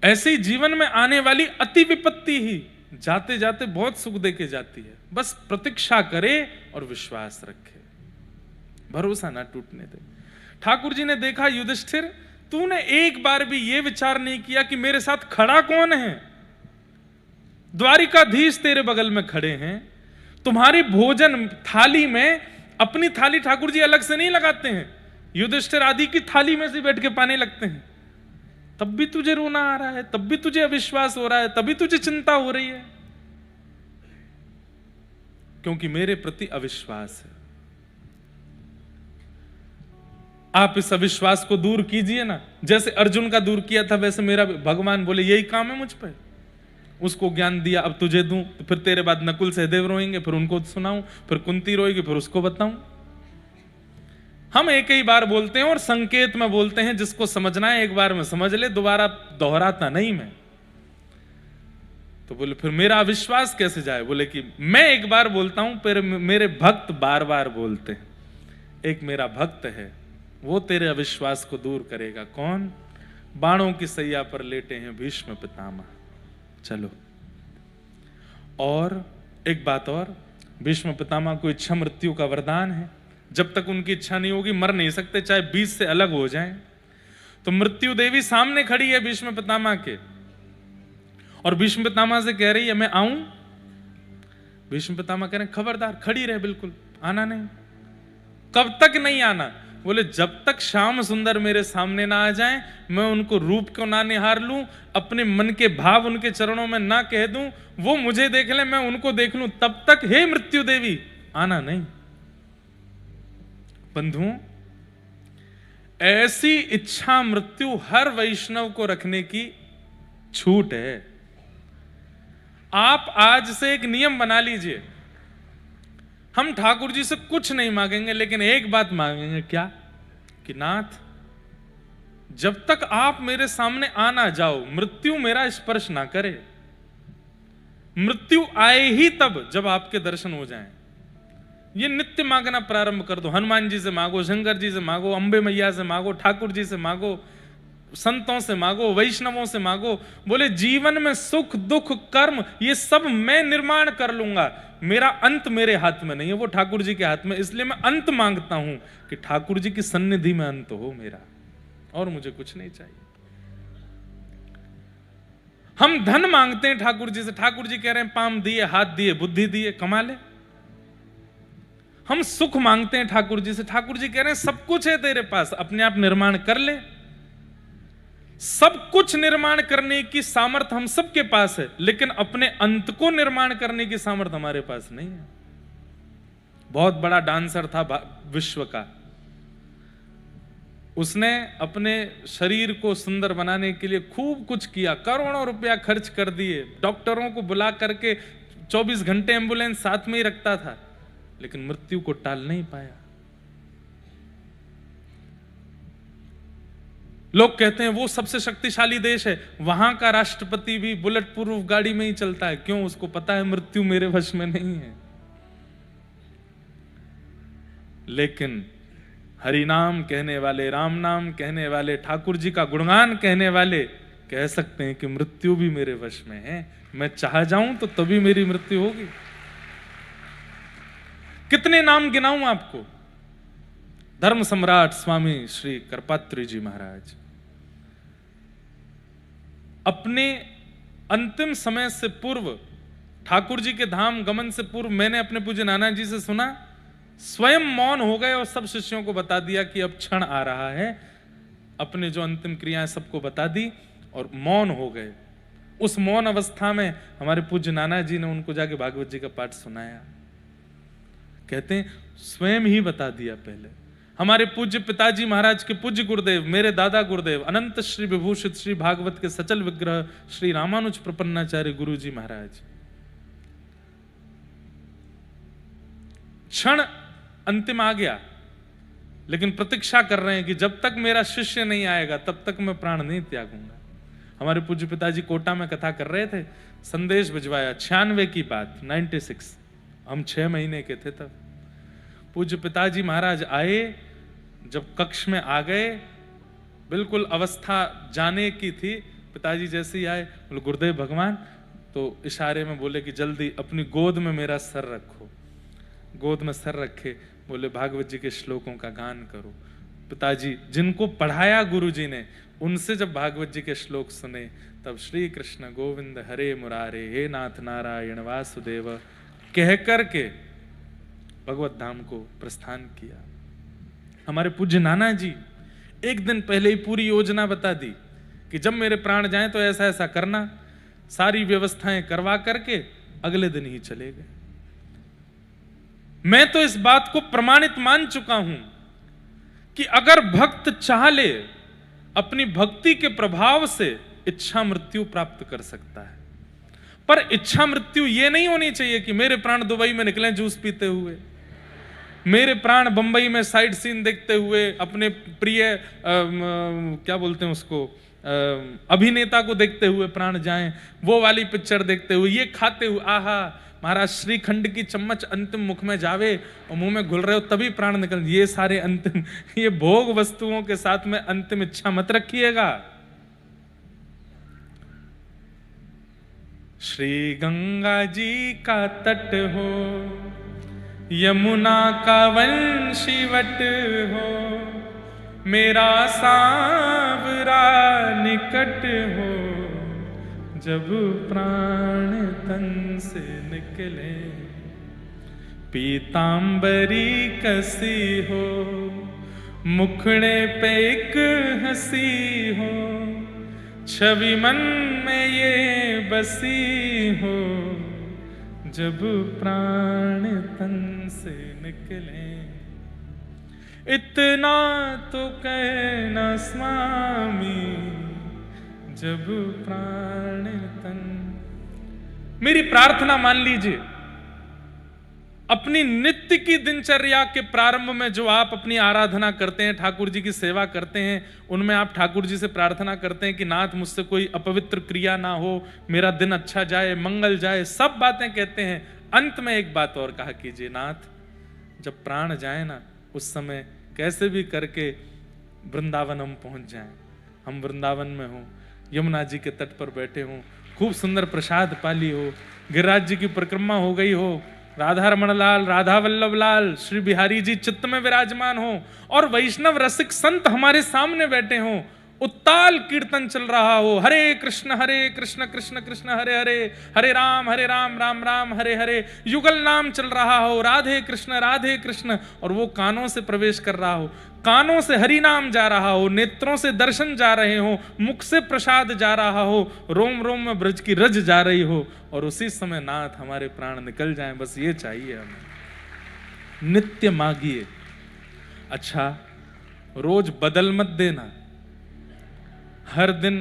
ऐसे ही जीवन में आने वाली अति विपत्ति ही जाते जाते बहुत सुख देके जाती है। बस प्रतीक्षा करे और विश्वास रखे, भरोसा ना टूटने दे। ठाकुर जी ने देखा युधिष्ठिर, तूने एक बार भी यह विचार नहीं किया कि मेरे साथ खड़ा कौन है। द्वारिकाधीश तेरे बगल में खड़े हैं, तुम्हारी भोजन थाली में अपनी थाली ठाकुर जी अलग से नहीं लगाते हैं, युधिष्ठिर आदि की थाली में से बैठ के पाने लगते हैं। तब भी तुझे रोना आ रहा है, तब भी तुझे अविश्वास हो रहा है, तभी तुझे चिंता हो रही है, क्योंकि मेरे प्रति अविश्वास है। आप इस अविश्वास को दूर कीजिए ना, जैसे अर्जुन का दूर किया था वैसे मेरा भगवान बोले यही काम है मुझ पे। उसको ज्ञान दिया, अब तुझे दूं, तो फिर तेरे बाद नकुल सहदेव रोएंगे, फिर उनको सुनाऊं, फिर कुंती रोएगी, फिर उसको बताऊं। हम एक ही बार बोलते हैं और संकेत में बोलते हैं, जिसको समझना है एक बार में समझ ले, दोबारा दोहराता नहीं मैं। तो बोले फिर मेरा अविश्वास कैसे जाए? बोले कि मैं एक बार बोलता हूं, फिर मेरे भक्त बार बार बोलते हैं। एक मेरा भक्त है, वो तेरे अविश्वास को दूर करेगा। कौन? बाणों की सैया पर लेटे हैं भीष्म पितामह। चलो, और एक बात और, भीष्म पितामह को इच्छा मृत्यु का वरदान है। जब तक उनकी इच्छा नहीं होगी मर नहीं सकते, चाहे बीच से अलग हो जाएं। तो मृत्यु देवी सामने खड़ी है भीष्म पितामह के, और भीष्म पितामह से कह रही है मैं आऊं। भीष्म पितामह कह रहे हैं खबरदार, खड़ी रहे, बिल्कुल आना नहीं। कब तक नहीं आना? बोले जब तक श्याम सुंदर मेरे सामने ना आ जाएं, मैं उनको रूप को ना निहार लूं, अपने मन के भाव उनके चरणों में ना कह दूं, वो मुझे देख ले मैं उनको देख लूं, तब तक हे मृत्यु देवी आना नहीं। बंधुओं, ऐसी इच्छा मृत्यु हर वैष्णव को रखने की छूट है। आप आज से एक नियम बना लीजिए, हम ठाकुर जी से कुछ नहीं मांगेंगे, लेकिन एक बात मांगेंगे, क्या? कि नाथ, जब तक आप मेरे सामने आ ना जाओ, मृत्यु मेरा स्पर्श ना करे। मृत्यु आए ही तब जब आपके दर्शन हो जाएं। ये नित्य मांगना प्रारंभ कर दो। हनुमान जी से मांगो, शंकर जी से मांगो, अंबे मैया से मांगो, ठाकुर जी से मांगो, संतों से मांगो, वैष्णवों से मांगो। बोले जीवन में सुख दुख कर्म ये सब मैं निर्माण कर लूंगा, मेरा अंत मेरे हाथ में नहीं है, वो ठाकुर जी के हाथ में। इसलिए मैं अंत मांगता हूं कि ठाकुर जी की सन्निधि में अंत हो मेरा, और मुझे कुछ नहीं चाहिए। हम धन मांगते हैं ठाकुर जी से, ठाकुर जी कह रहे हैं पाम दिए, हाथ दिए, बुद्धि दिए, कमा ले। हम सुख मांगते हैं ठाकुर जी से, ठाकुर जी कह रहे हैं सब कुछ है तेरे पास, अपने आप निर्माण कर ले। सब कुछ निर्माण करने की सामर्थ्य हम सबके पास है, लेकिन अपने अंत को निर्माण करने की सामर्थ्य हमारे पास नहीं है। बहुत बड़ा डांसर था विश्व का, उसने अपने शरीर को सुंदर बनाने के लिए खूब कुछ किया, करोड़ों रुपया खर्च कर दिए, डॉक्टरों को बुला करके 24 घंटे एम्बुलेंस साथ में ही रखता था, लेकिन मृत्यु को टाल नहीं पाया। लोग कहते हैं वो सबसे शक्तिशाली देश है, वहां का राष्ट्रपति भी बुलेट प्रूफ गाड़ी में ही चलता है। क्यों? उसको पता है मृत्यु मेरे वश में नहीं है। लेकिन हरि नाम कहने वाले, राम नाम कहने वाले, ठाकुर जी का गुणगान कहने वाले कह सकते हैं कि मृत्यु भी मेरे वश में है, मैं चाह जाऊं तो तभी मेरी मृत्यु होगी। कितने नाम गिनाऊं आपको? धर्म सम्राट स्वामी श्री करपात्री जी महाराज अपने अंतिम समय से पूर्व, ठाकुर जी के धाम गमन से पूर्व, मैंने अपने पूज्य नाना जी से सुना, स्वयं मौन हो गए और सब शिष्यों को बता दिया कि अब क्षण आ रहा है। अपने जो अंतिम क्रियाएं सबको बता दी और मौन हो गए। उस मौन अवस्था में हमारे पूज्य नाना जी ने उनको जाके भागवत जी का पाठ सुनाया। कहते हैं स्वयं ही बता दिया पहले। हमारे पूज्य पिताजी महाराज के पूज्य गुरुदेव, मेरे दादा गुरुदेव, अनंत श्री विभूषित श्री भागवत के सचल विग्रह श्री रामानुज प्रपन्नाचार्य गुरु जी महाराज, क्षण अंतिम आ गया, लेकिन प्रतीक्षा कर रहे हैं कि जब तक मेरा शिष्य नहीं आएगा तब तक मैं प्राण नहीं त्यागूंगा। हमारे पूज्य पिताजी कोटा में कथा कर रहे थे, संदेश भिजवाया 96 की बात, 96, हम 6 महीने के थे तब। पूज्य पिताजी महाराज आए, जब कक्ष में आ गए, बिल्कुल अवस्था जाने की थी। पिताजी जैसे ही आए, बोले गुरुदेव भगवान, तो इशारे में बोले कि जल्दी अपनी गोद में मेरा सर रखो। गोद में सर रखे, बोले भागवत जी के श्लोकों का गान करो। पिताजी जिनको पढ़ाया गुरु जी ने, उनसे जब भागवत जी के श्लोक सुने, तब श्री कृष्ण गोविंद हरे मुरारे, हे नाथ नारायण वासुदेव कह करके भगवत धाम को प्रस्थान किया। हमारे पूज्य नाना जी एक दिन पहले ही पूरी योजना बता दी कि जब मेरे प्राण जाएं तो ऐसा ऐसा करना, सारी व्यवस्थाएं करवा करके अगले दिन ही चले गए। मैं तो इस बात को प्रमाणित मान चुका हूं कि अगर भक्त चाह ले, अपनी भक्ति के प्रभाव से इच्छा मृत्यु प्राप्त कर सकता है। पर इच्छा मृत्यु यह नहीं होनी चाहिए कि मेरे प्राण दुबई में निकले जूस पीते हुए, मेरे प्राण बंबई में साइड सीन देखते हुए, अपने प्रिय क्या बोलते हैं उसको, अभिनेता को देखते हुए प्राण जाएं, वो वाली पिक्चर देखते हुए, ये खाते हुए, आहा महाराज श्रीखंड की चम्मच अंतिम मुख में जावे और मुंह में घुल रहे हो तभी प्राण निकल, ये सारे अंतिम, ये भोग वस्तुओं के साथ में अंतिम इच्छा मत रखिएगा। श्री गंगा जी का तट हो, यमुना का वंशीवट हो, मेरा सांवरा निकट हो, जब प्राण तन से निकले, पीतांबरी कसी हो, मुखड़े पे एक हंसी हो, छवि मन में ये बसी हो, जब प्राण तन से निकले। इतना तो कहना स्वामी, जब प्राण तन। मेरी प्रार्थना मान लीजिए, अपनी नित्य की दिनचर्या के प्रारंभ में जो आप अपनी आराधना करते हैं, ठाकुर जी की सेवा करते हैं, उनमें आप ठाकुर जी से प्रार्थना करते हैं कि नाथ मुझसे कोई अपवित्र क्रिया ना हो, मेरा दिन अच्छा जाए, मंगल जाए, सब बातें कहते हैं। अंत में एक बात और कहा कीजिए, नाथ जब प्राण जाए ना, उस समय कैसे भी करके वृंदावन हम पहुंच जाएं। हम वृंदावन में हो, यमुना जी के तट पर बैठे हों, खूब सुंदर प्रसाद पाली हो, गिरिराज जी की परिक्रमा हो गई हो, राधा रमण लाल, राधा वल्लभ लाल, श्री बिहारी जी चित्त में विराजमान हो, और वैष्णव रसिक संत हमारे सामने बैठे हों, उत्ताल कीर्तन चल रहा हो, हरे कृष्ण कृष्ण कृष्ण हरे हरे, हरे राम राम राम हरे हरे, युगल नाम चल रहा हो, राधे कृष्ण, और वो कानों से प्रवेश कर रहा हो, कानों से हरि नाम जा रहा हो, नेत्रों से दर्शन जा रहे हो, मुख से प्रसाद जा रहा हो, रोम रोम में ब्रज की रज जा रही हो, और उसी समय नाथ हमारे प्राण निकल जाएं, बस ये चाहिए हमें। नित्य मांगिए। अच्छा, रोज बदल मत देना, हर दिन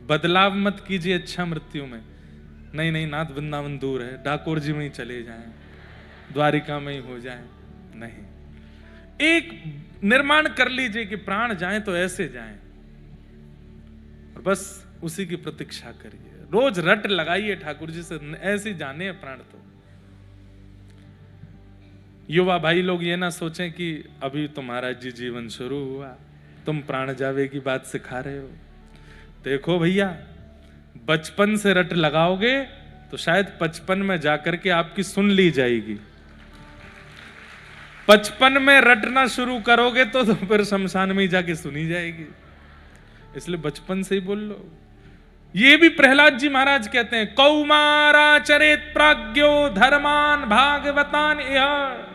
बदलाव मत कीजिए अच्छा मृत्यु में। नहीं नाथ वृंदावन दूर है, डाकोर जी में ही चले जाएं, द्वारिका में ही हो जाएं। नहीं, एक निर्माण कर लीजिए कि प्राण जाएं तो ऐसे जाएं, और बस उसी की प्रतीक्षा करिए। रोज रट लगाइए ठाकुर जी से, ऐसे जाने प्राण। तो युवा भाई लोग ये ना सोचें कि अभी तो महाराज जी जीवन शुरू हुआ, तुम प्राण जावे की बात सिखा रहे हो। देखो भैया, बचपन से रट लगाओगे तो शायद 55 में जाकर के आपकी सुन ली जाएगी। 55 में रटना शुरू करोगे तो फिर शमशान में ही जाके सुनी जाएगी। इसलिए बचपन से ही बोल लो। ये भी प्रहलाद जी महाराज कहते हैं, कौमारा चरेत प्राज्ञो धर्मान भागवतान यह।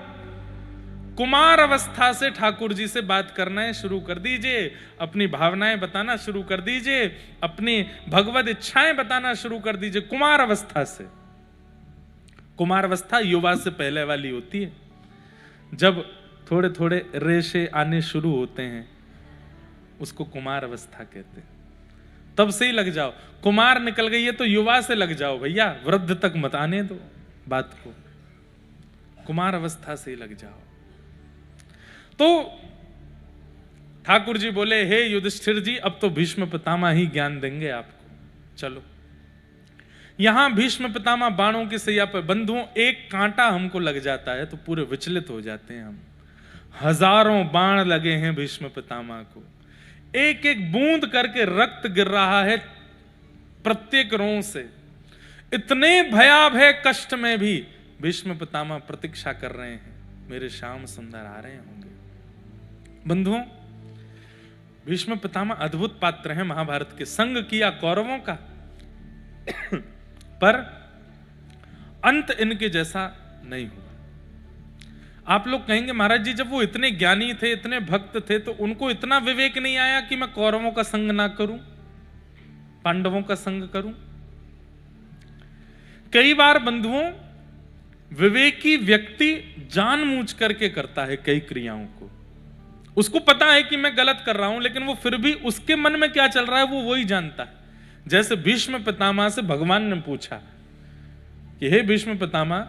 कुमार अवस्था से ठाकुर जी से बात करना शुरू कर दीजिए, अपनी भावनाएं बताना शुरू कर दीजिए, अपनी भगवत इच्छाएं बताना शुरू कर दीजिए कुमार अवस्था से। कुमार अवस्था युवा से पहले वाली होती है, जब थोड़े थोड़े रेशे आने शुरू होते हैं, उसको कुमार अवस्था कहते हैं। तब से ही लग जाओ। कुमार निकल गई है तो युवा से लग जाओ भैया, वृद्ध तक मत आने दो बात को, कुमार अवस्था से ही लग जाओ। तो ठाकुर जी बोले, हे युधिष्ठिर जी, अब तो भीष्म पितामह ही ज्ञान देंगे आपको, चलो। यहां भीष्म पितामह बाणों की सैया पर, बंधुओं एक कांटा हमको लग जाता है तो पूरे विचलित हो जाते हैं हम। हजारों बाण लगे हैं भीष्म पितामह को, एक एक बूंद करके रक्त गिर रहा है प्रत्येक रों से। इतने भयावह कष्ट में भी भीष्म पितामह प्रतीक्षा कर रहे हैं, मेरे श्याम सुंदर आ रहे होंगे। बंधुओं, भीष्म पितामह अद्भुत पात्र हैं महाभारत के। संग किया कौरवों का पर अंत इनके जैसा नहीं हुआ। आप लोग कहेंगे, महाराज जी जब वो इतने ज्ञानी थे, इतने भक्त थे, तो उनको इतना विवेक नहीं आया कि मैं कौरवों का संग ना करूं, पांडवों का संग करूं? कई बार बंधुओं, विवेकी व्यक्ति जानबूझ करके करता है कई क्रियाओं को। उसको पता है कि मैं गलत कर रहा हूं, लेकिन वो फिर भी उसके मन में क्या चल रहा है वो वही जानता है। जैसे भीष्म पितामह से भगवान ने पूछा कि हे भीष्म पितामह,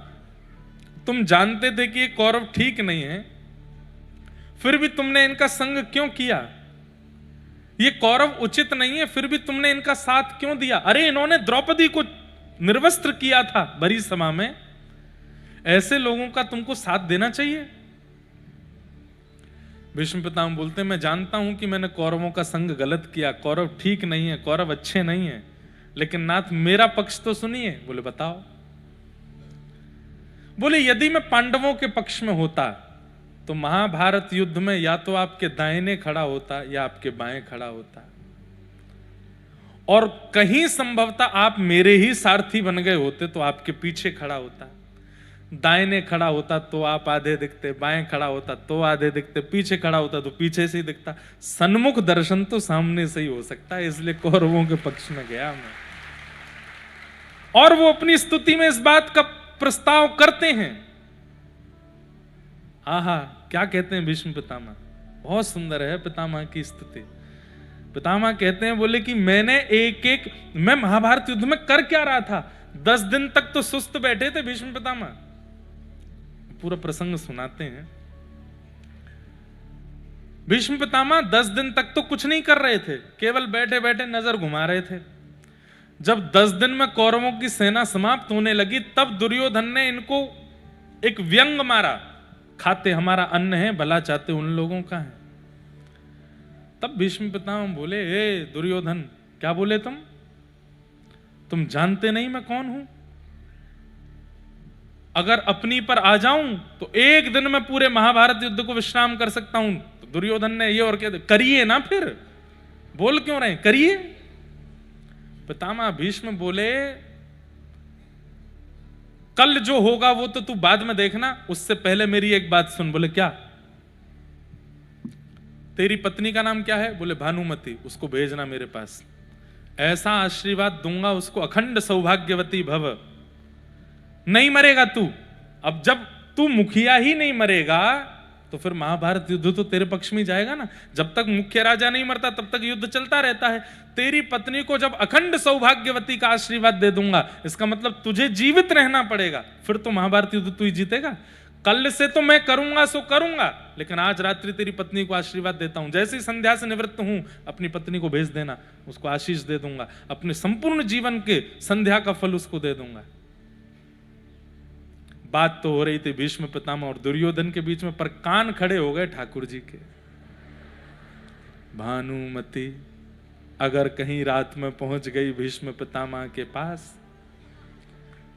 तुम जानते थे कि ये कौरव ठीक नहीं है, फिर भी तुमने इनका संग क्यों किया? ये कौरव उचित नहीं है, फिर भी तुमने इनका साथ क्यों दिया? अरे इन्होंने द्रौपदी को निर्वस्त्र किया था बड़ी सभा में, ऐसे लोगों का तुमको साथ देना चाहिए। भीष्म पितामह बोलते हैं, मैं जानता हूं कि मैंने कौरवों का संग गलत किया, कौरव ठीक नहीं है, कौरव अच्छे नहीं है, लेकिन नाथ मेरा पक्ष तो सुनिए। बोले बताओ। बोले यदि मैं पांडवों के पक्ष में होता तो महाभारत युद्ध में या तो आपके दाहिने खड़ा होता या आपके बाएं खड़ा होता, और कहीं संभवतः आप मेरे ही सारथी बन गए होते तो आपके पीछे खड़ा होता। दाहिने खड़ा होता तो आप आधे दिखते, बाएं खड़ा होता तो आधे दिखते, पीछे खड़ा होता तो पीछे से ही दिखता। सन्मुख दर्शन तो सामने से ही हो सकता है, इसलिए कौरवों के पक्ष में गया मैं। और वो अपनी स्तुति में इस बात का प्रस्ताव करते हैं। आहा, क्या कहते हैं भीष्म पितामह? बहुत सुंदर है पितामह की स्तुति। पितामह कहते हैं, बोले कि मैं महाभारत युद्ध में कर क्या रहा था? 10 दिन तक तो सुस्त बैठे थे भीष्म पितामह। पूरा प्रसंग सुनाते हैं। भीष्म पितामह 10 दिन तक तो कुछ नहीं कर रहे थे, केवल बैठे बैठे नजर घुमा रहे थे। जब 10 दिन में कौरवों की सेना समाप्त होने लगी, तब दुर्योधन ने इनको एक व्यंग मारा, खाते हमारा अन्न है, भला चाहते उन लोगों का है। तब भीष्म पितामह बोले, ए दुर्योधन, क्या बोले तुम जानते नहीं मैं कौन हूं? अगर अपनी पर आ जाऊं तो एक दिन में पूरे महाभारत युद्ध को विश्राम कर सकता हूं। तो दुर्योधन ने ये और कह, करिए ना, फिर बोल क्यों रहे, करिए। पितामह भीष्म बोले, कल जो होगा वो तो तू बाद में देखना, उससे पहले मेरी एक बात सुन। बोले क्या? तेरी पत्नी का नाम क्या है? बोले भानुमति, उसको भेजना मेरे पास, ऐसा आशीर्वाद दूंगा उसको, अखंड सौभाग्यवती भव। नहीं मरेगा तू। अब जब तू मुखिया ही नहीं मरेगा तो फिर महाभारत युद्ध तो तेरे पक्ष में जाएगा ना। जब तक मुख्य राजा नहीं मरता तब तक युद्ध चलता रहता है। तेरी पत्नी को जब अखंड सौभाग्यवती का आशीर्वाद दे दूंगा, इसका मतलब तुझे जीवित रहना पड़ेगा, फिर तो महाभारत युद्ध तू ही जीतेगा। कल से तो मैं करूंगा सो करूंगा, लेकिन आज रात्रि तेरी पत्नी को आशीर्वाद देता हूं। जैसे ही संध्या से निवृत्त हूं, अपनी पत्नी को भेज देना, उसको आशीष दे दूंगा, अपने संपूर्ण जीवन के संध्या का फल उसको दे दूंगा। बात तो हो रही थी भीष्म पितामह और दुर्योधन के बीच में, पर कान खड़े हो गए ठाकुर जी के। भानुमति अगर कहीं रात में पहुंच गई भीष्म पितामह के पास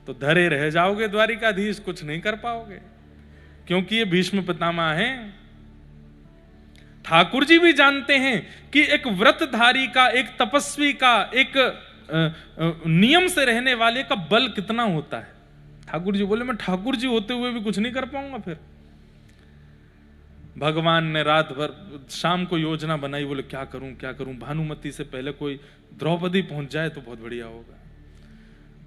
तो धरे रह जाओगे द्वारिकाधीश, कुछ नहीं कर पाओगे, क्योंकि ये भीष्म पितामह हैं। ठाकुर जी भी जानते हैं कि एक व्रतधारी का, एक तपस्वी का, एक नियम से रहने वाले का बल कितना होता है। ठाकुर जी बोले, मैं ठाकुर जी होते हुए भी कुछ नहीं कर पाऊंगा। फिर भगवान ने रात भर, शाम को योजना बनाई, बोले क्या करूं। भानुमति से पहले कोई द्रौपदी पहुंच जाए तो बहुत बढ़िया होगा।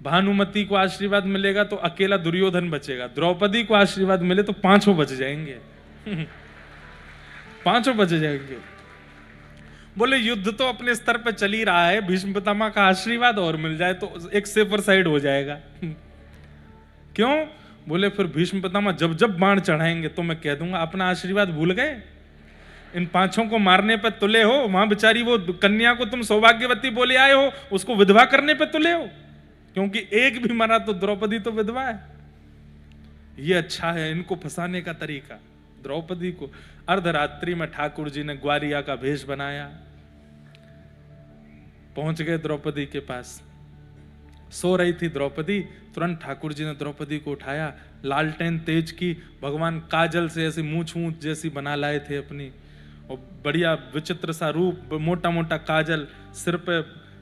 भानुमति को आशीर्वाद मिलेगा तो अकेला दुर्योधन बचेगा, द्रौपदी को आशीर्वाद मिले तो पांचों बच जाएंगे। पांचों बच जाएंगे। बोले युद्ध तो अपने स्तर पर चल ही रहा है, भीष्म पितामह का आशीर्वाद और मिल जाए तो एक सेफर साइड हो जाएगा। क्यों? बोले फिर भीष्म पितामह जब जब बाण चढ़ाएंगे तो मैं कह दूंगा अपना आशीर्वाद भूल गए, इन पांचों को मारने पर तुले हो। वहां बेचारी वो कन्या को तुम सौभाग्यवती बोले आए हो, उसको विधवा करने पर तुले हो, क्योंकि एक भी मरा तो द्रौपदी तो विधवा है। ये अच्छा है इनको फंसाने का तरीका। द्रौपदी को अर्धरात्रि में ठाकुर जी ने ग्वारिया का भेष बनाया, पहुंच गए द्रौपदी के पास। सो रही थी द्रौपदी, तुरंत ठाकुर जी ने द्रौपदी को उठाया, लालटेन तेज की, भगवान काजल से ऐसी मूंछ जैसी बना लाए थे अपनी, और बढ़िया विचित्र सा रूप, मोटा मोटा काजल, सिर पे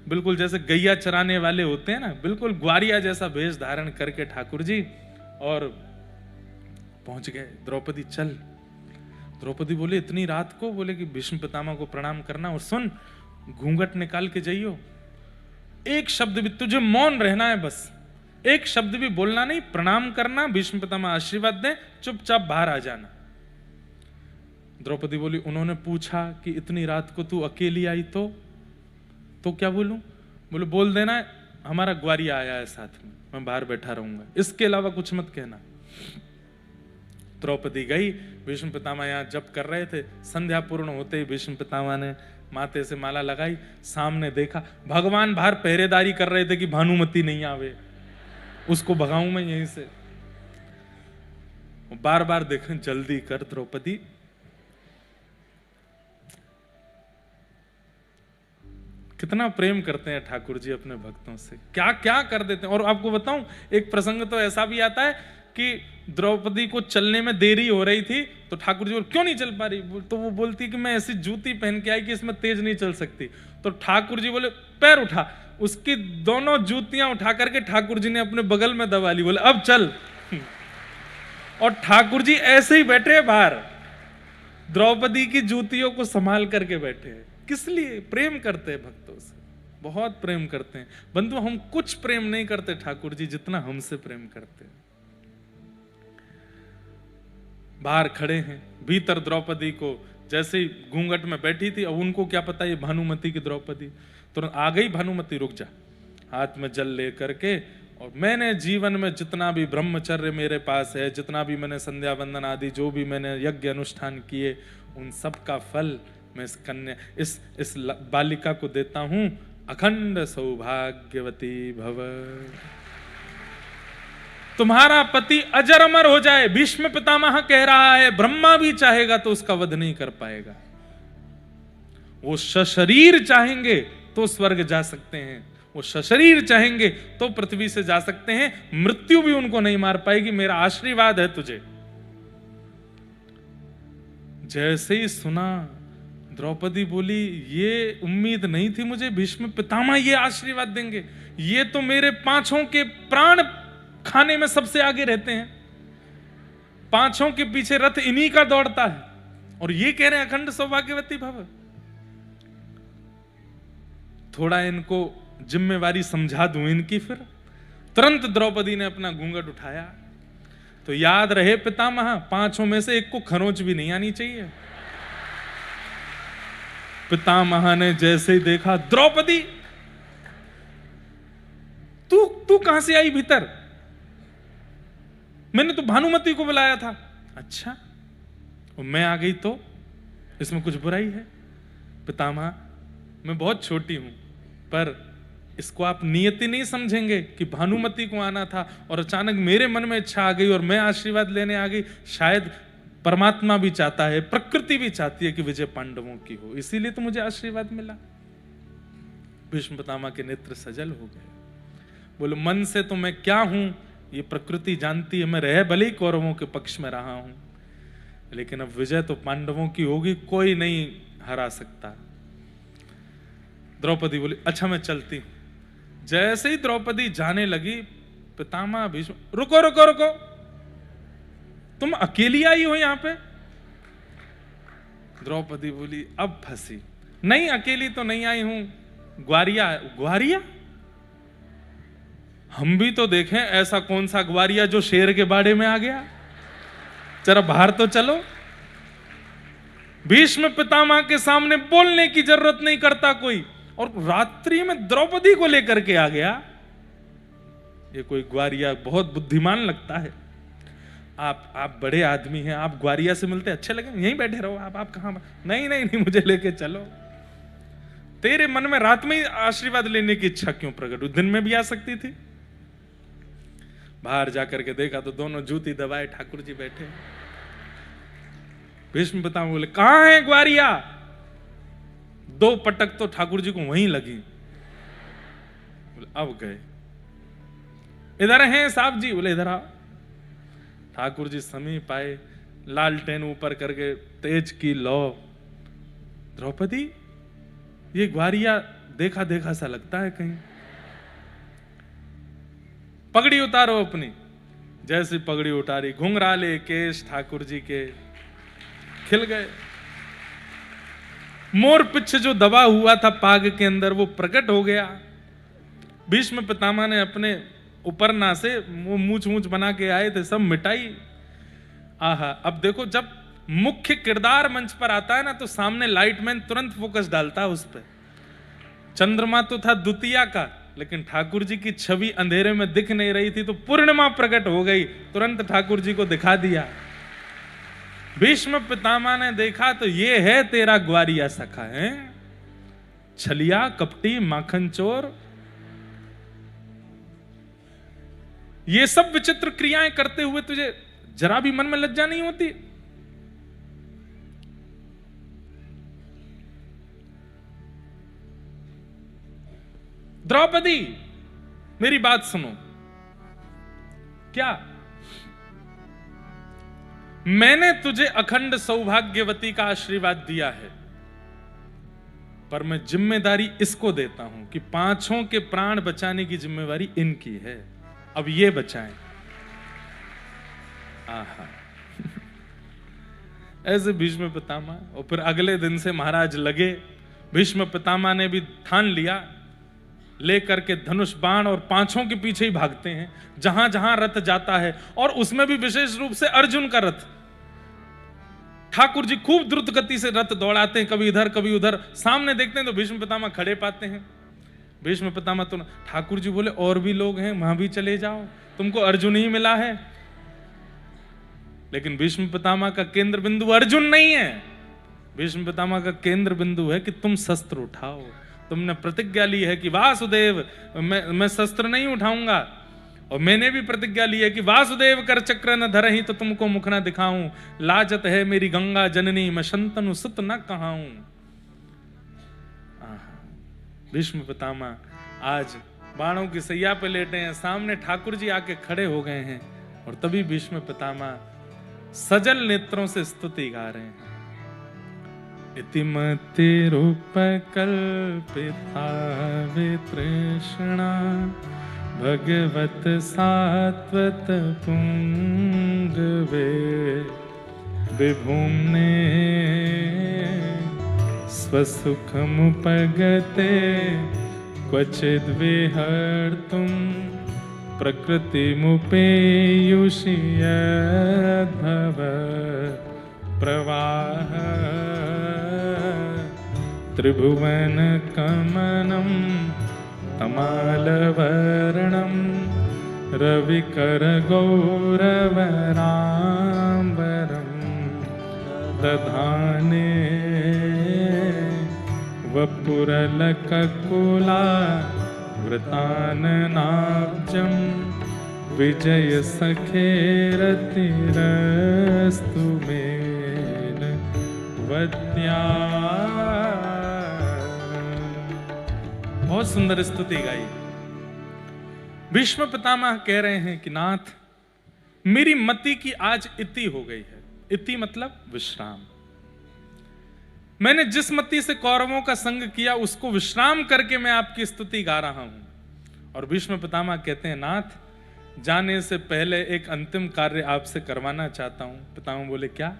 बिल्कुल जैसे गैया चराने वाले होते हैं ना, बिल्कुल ग्वारिया जैसा भेष धारण करके ठाकुर जी और पहुंच गए। द्रौपदी चल। द्रौपदी बोले इतनी रात को? बोले कि भीष्म पितामह को प्रणाम करना, और सुन घूंघट निकाल के जाइयो, एक शब्द भी, तुझे मौन रहना है, बस एक शब्द भी बोलना नहीं, प्रणाम करना, भीष्म पितामह आशीर्वाद दें, चुपचाप बाहर आ जाना। द्रौपदी बोली, उन्होंने पूछा कि इतनी रात को तू अकेली आई तो क्या बोलूं? बोले बोल देना हमारा ग्वारिया आया है साथ में, मैं बाहर बैठा रहूंगा, इसके अलावा कुछ मत कहना। द्रौपदी गई, भीष्म पितामह यहाँ जप कर रहे थे। संध्या पूर्ण होते ही भीष्म पितामह ने माथे से माला लगाई, सामने देखा भगवान बाहर पहरेदारी कर रहे थे कि भानुमति नहीं आवे, उसको भगाऊं मैं यहीं से। बार बार देखें, जल्दी कर द्रौपदी। कितना प्रेम करते हैं ठाकुर जी अपने भक्तों से, क्या क्या कर देते हैं। और आपको बताऊं, एक प्रसंग तो ऐसा भी आता है कि द्रौपदी को चलने में देरी हो रही थी, तो ठाकुर जी बोले क्यों नहीं चल पा रही? तो वो बोलती कि मैं ऐसी जूती पहन के आई कि इसमें तेज नहीं चल सकती। तो ठाकुर जी बोले पैर उठा, उसकी दोनों जूतियां उठा करके ठाकुर जी ने अपने बगल में दबा ली, बोले अब चल। और ठाकुर जी ऐसे ही बैठे बाहर, द्रौपदी की जूतियों को संभाल करके बैठे हैं। किस लिए? प्रेम करते हैं भक्तों से, बहुत प्रेम करते हैं। बंधु हम कुछ प्रेम नहीं करते ठाकुर जी जितना हमसे प्रेम करते हैं। बाहर खड़े हैं, भीतर द्रौपदी को जैसे ही घूंघट में बैठी थी, अब उनको क्या पता ये भानुमति की द्रौपदी। तुरंत आ गई भानुमति, रुक जा, हाथ में जल ले करके और मैंने जीवन में जितना भी ब्रह्मचर्य मेरे पास है, जितना भी मैंने संध्या वंदन आदि जो भी मैंने यज्ञ अनुष्ठान किए, उन सब का फल मैं इस कन्या इस बालिका को देता हूं। अखंड सौभाग्यवती भव। तुम्हारा पति अजर अमर हो जाए। भीष्म पितामह कह रहा है ब्रह्मा भी चाहेगा तो उसका वध नहीं कर पाएगा। वो सशरीर चाहेंगे तो स्वर्ग जा सकते हैं, वो सशरीर चाहेंगे तो पृथ्वी से जा सकते हैं, मृत्यु भी उनको नहीं मार पाएगी। मेरा आशीर्वाद है तुझे। जैसे ही सुना द्रौपदी बोली ये उम्मीद नहीं थी मुझे, भीष्म पितामह ये आशीर्वाद देंगे। ये तो मेरे पांचों के प्राण खाने में सबसे आगे रहते हैं, पांचों के पीछे रथ इन्हीं का दौड़ता है, और ये कह रहे हैं अखंड सौभाग्यवती भव। थोड़ा इनको जिम्मेवारी समझा दूं इनकी। फिर तुरंत द्रौपदी ने अपना घूंघट उठाया। तो याद रहे पितामह, पांचों में से एक को खरोंच भी नहीं आनी चाहिए। पितामह ने जैसे ही देखा, द्रौपदी तू कहां से आई भीतर? मैंने तो भानुमति को बुलाया था। अच्छा, और मैं आ गई तो इसमें कुछ बुराई है? पितामह, मैं बहुत छोटी हूं, पर इसको आप नियति नहीं समझेंगे कि भानुमति को आना था और अचानक मेरे मन में इच्छा आ गई और मैं आशीर्वाद लेने आ गई। शायद परमात्मा भी चाहता है, प्रकृति भी चाहती है कि विजय पांडवों की हो, इसीलिए तो मुझे आशीर्वाद मिला। भीष्म पितामह के नेत्र सजल हो गए। बोलो, मन से तो मैं क्या हूं ये प्रकृति जानती है। मैं रह भले ही कौरवों के पक्ष में रहा हूं, लेकिन अब विजय तो पांडवों की होगी, कोई नहीं हरा सकता। द्रौपदी बोली अच्छा मैं चलती हूं। जैसे ही द्रौपदी जाने लगी, पितामह भीष्म, रुको रुको रुको, तुम अकेली आई हो यहां पे? द्रौपदी बोली अब फंसी। नहीं, अकेली तो नहीं आई हूं, ग्वारिया। ग्वारिया? हम भी तो देखें ऐसा कौन सा ग्वारिया जो शेर के बाड़े में आ गया। जरा बाहर तो चलो। भीष्म पितामह के सामने बोलने की जरूरत नहीं करता कोई, और रात्रि में द्रौपदी को लेकर के आ गया। ये कोई ग्वारिया बहुत बुद्धिमान लगता है। आप बड़े आदमी हैं, आप ग्वारिया से मिलते अच्छे लगे, यहीं बैठे रहो। आप कहां? नहीं नहीं नहीं, मुझे लेके चलो। तेरे मन में रात में ही आशीर्वाद लेने की इच्छा क्यों प्रकट हुई? दिन में भी आ सकती थी। बाहर जाकर के देखा तो दोनों जूती दबाए ठाकुर जी बैठे। भीष्म पितामह बोले कहां है ग्वारिया? दो पटक तो ठाकुर जी को वहीं लगी। बोले अब गए। इधर हैं साहब जी? बोले इधर आओ। ठाकुर जी समीप आए, लालटेन ऊपर करके तेज की लो। द्रौपदी, ये ग्वारिया देखा देखा सा लगता है कहीं। पगड़ी उतारो अपनी। जैसी पगड़ी उतारी, घुंघराले केश ठाकुर जी के खिल गए। मोर पिछ जो दबा हुआ था पाग के अंदर वो प्रकट हो गया। भीष्म पितामह ने अपने उपरना से वो मूछ बना के आए थे, सब मिटाई। आहा, अब देखो जब मुख्य किरदार मंच पर आता है ना, तो सामने लाइटमैन तुरंत फोकस डालता है उस पर। चंद्रमा तो था द्वितीया का, लेकिन ठाकुर जी की छवि अंधेरे में दिख नहीं रही थी, तो पूर्णिमा प्रकट हो गई, तुरंत ठाकुर जी को दिखा दिया। भीष्म पितामह ने देखा तो ये है तेरा ग्वारिया सखा है, छलिया कपटी माखन चोर। ये सब विचित्र क्रियाएं करते हुए तुझे जरा भी मन में लज्जा नहीं होती? द्रौपदी, मेरी बात सुनो। क्या मैंने तुझे अखंड सौभाग्यवती का आशीर्वाद दिया है, पर मैं जिम्मेदारी इसको देता हूं कि पांचों के प्राण बचाने की जिम्मेवारी इनकी है। अब ये बचाएं। आहा ऐसे भीष्म पितामह। और फिर अगले दिन से महाराज लगे। भीष्म पितामह ने भी ठान लिया, लेकर के धनुष बाण और पांचों के पीछे ही भागते हैं जहां जहां रथ जाता है। और उसमें भी विशेष रूप से अर्जुन का रथ। ठाकुर जी खूब द्रुत गति से रथ दौड़ाते हैं, कभी इधर कभी उधर। सामने देखते हैं तो भीष्म पितामह खड़े पाते हैं। भीष्म पितामह तो ठाकुर जी बोले और भी लोग हैं, वहां भी चले जाओ, तुमको अर्जुन ही मिला है। लेकिन भीष्म पितामह का केंद्र बिंदु अर्जुन नहीं है। भीष्म पितामह का केंद्र बिंदु है कि तुम शस्त्र उठाओ। तुमने प्रतिज्ञा ली है कि वासुदेव मैं शस्त्र नहीं उठाऊंगा, और मैंने भी प्रतिज्ञा ली है कि वासुदेव कर चक्र न धरहि तो तुमको मुख न दिखाऊं। लाजत है मेरी गंगा जननी, मैं शंतनु सुत न कहाऊं। भीष्म पितामह आज बाणों की सैया पे लेटे हैं, सामने ठाकुर जी आके खड़े हो गए हैं, और तभी भीष्म पितामह सजल नेत्रों से स्तुति गा रहे हैं। इतिमतिरूपकल्पिता वितृष्णा भगवत सात्वत पुंगवे विभुम्ने स्वसुखमुपगते क्वचिद् विहर्तुं प्रकृतिमुपेयुषि यद्भव प्रवाह त्रिभुवनकमनं तमालवर्णं रविकरगौरवराम्बरं दधाने वपुरलककुला वृताननाब्जं विजय सखेरतिरस्तु मेन वद्या। बहुत सुंदर स्तुति गाई। भीष्म पितामह कह रहे हैं कि नाथ, मेरी मति की आज इति हो गई है। इति मतलब विश्राम। मैंने जिस मति से कौरवों का संग किया उसको विश्राम करके मैं आपकी स्तुति गा रहा हूं। और भीष्म पितामह कहते हैं, नाथ, जाने से पहले एक अंतिम कार्य आपसे करवाना चाहता हूं। पितामह बोले, क्या?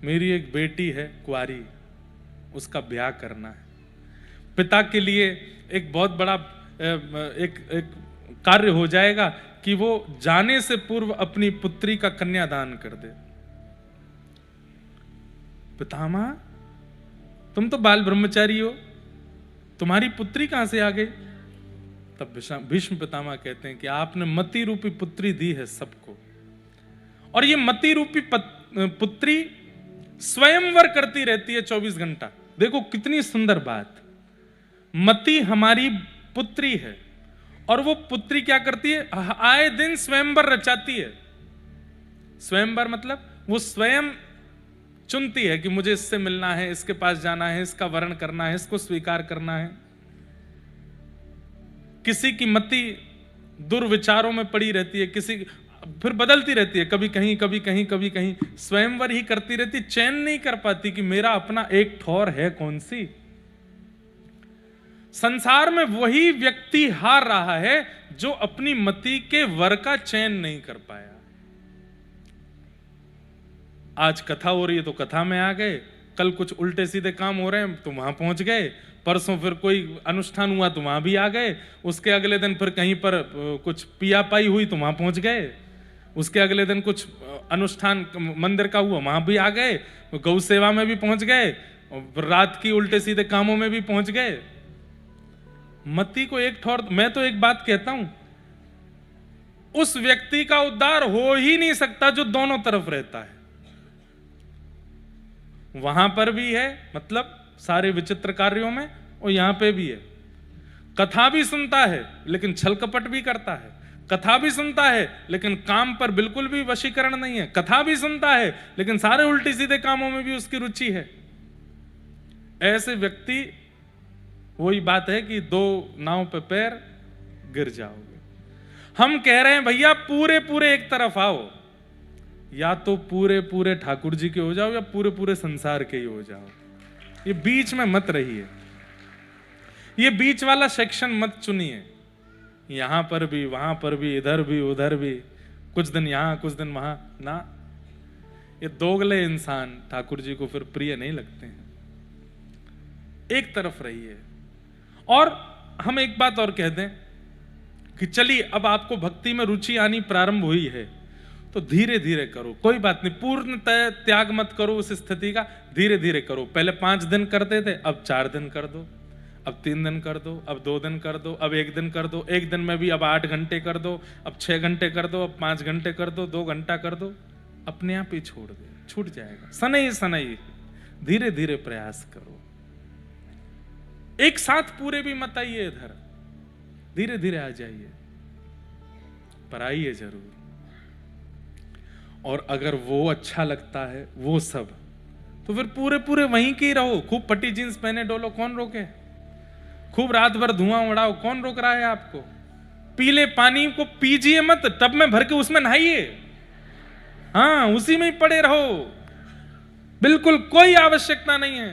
मेरी एक बेटी है कुंवारी, उसका ब्याह करना है। पिता के लिए एक बहुत बड़ा एक कार्य हो जाएगा कि वो जाने से पूर्व अपनी पुत्री का कन्यादान कर दे। पितामह, तुम तो बाल ब्रह्मचारी हो, तुम्हारी पुत्री कहां से आ गई? तब भीष्म पितामह कहते हैं कि आपने मति रूपी पुत्री दी है सबको, और ये मति रूपी पुत्री स्वयंवर करती रहती है 24 घंटा। देखो कितनी सुंदर बात। मति हमारी पुत्री है, और वो पुत्री क्या करती है? आए दिन स्वयंवर रचाती है। स्वयंवर मतलब वो स्वयं चुनती है कि मुझे इससे मिलना है, इसके पास जाना है, इसका वर्ण करना है, इसको स्वीकार करना है। किसी की मति दुर्विचारों में पड़ी रहती है, किसी फिर बदलती रहती है, कभी कहीं कभी कहीं कभी कहीं, स्वयंवर ही करती रहती, चैन नहीं कर पाती कि मेरा अपना एक ठौर है कौन सी। संसार में वही व्यक्ति हार रहा है जो अपनी मति के वर का चयन नहीं कर पाया। आज कथा हो रही है तो कथा में आ गए, कल कुछ उल्टे सीधे काम हो रहे हैं तो वहां पहुंच गए, परसों फिर कोई अनुष्ठान हुआ तो वहां भी आ गए, उसके अगले दिन फिर कहीं पर कुछ पिया पाई हुई तो वहां पहुंच गए, उसके अगले दिन कुछ अनुष्ठान मंदिर का हुआ वहां भी आ गए, गौ सेवा में भी पहुंच गए, रात की उल्टे सीधे कामों में भी पहुंच गए। मति को एक ठौर। मैं तो एक बात कहता हूं, उस व्यक्ति का उद्धार हो ही नहीं सकता जो दोनों तरफ रहता है। वहां पर भी है, मतलब सारे विचित्र कार्यों में, और यहां पे भी है। कथा भी सुनता है लेकिन छल कपट भी करता है, कथा भी सुनता है लेकिन काम पर बिल्कुल भी वशीकरण नहीं है, कथा भी सुनता है लेकिन सारे उल्टे सीधे कामों में भी उसकी रुचि है। ऐसे व्यक्ति, वही बात है कि दो नाव पे पैर गिर जाओगे। हम कह रहे हैं भैया पूरे पूरे एक तरफ आओ, या तो पूरे पूरे ठाकुर जी के हो जाओ या पूरे पूरे संसार के ही हो जाओ। ये बीच में मत रहिए, ये बीच वाला सेक्शन मत चुनिए। यहां पर भी, वहां पर भी, इधर भी उधर भी, कुछ दिन यहां कुछ दिन वहां ना। ये दोगले इंसान ठाकुर जी को फिर प्रिय नहीं लगते हैं। एक तरफ रहिए। और हम एक बात और कह दें कि चलिए अब आपको भक्ति में रुचि आनी प्रारंभ हुई है तो धीरे धीरे करो, कोई बात नहीं, पूर्ण त्याग मत करो उस स्थिति का, धीरे धीरे करो। पहले 5 दिन करते थे, अब 4 दिन कर दो, अब 3 दिन कर दो, अब 2 दिन कर दो, अब 1 दिन कर दो, 1 दिन में भी अब 8 घंटे कर दो, अब 6 घंटे कर दो, अब 5 घंटे कर दो, 2 घंटा कर दो, अपने आप ही छोड़ दे, छूट जाएगा। सनई सनई धीरे धीरे प्रयास करो, एक साथ पूरे भी मत आइए इधर, धीरे धीरे आ जाइए, पर आइए जरूर। और अगर वो अच्छा लगता है वो सब, तो फिर पूरे पूरे वहीं के ही रहो। खूब पट्टी जींस पहने डोलो, कौन रोके? खूब रात भर धुआं उड़ाओ, कौन रोक रहा है आपको? पीले पानी को पीजिए मत, टब में भर के उसमें नहाइए, हाँ उसी में ही पड़े रहो, बिल्कुल कोई आवश्यकता नहीं है।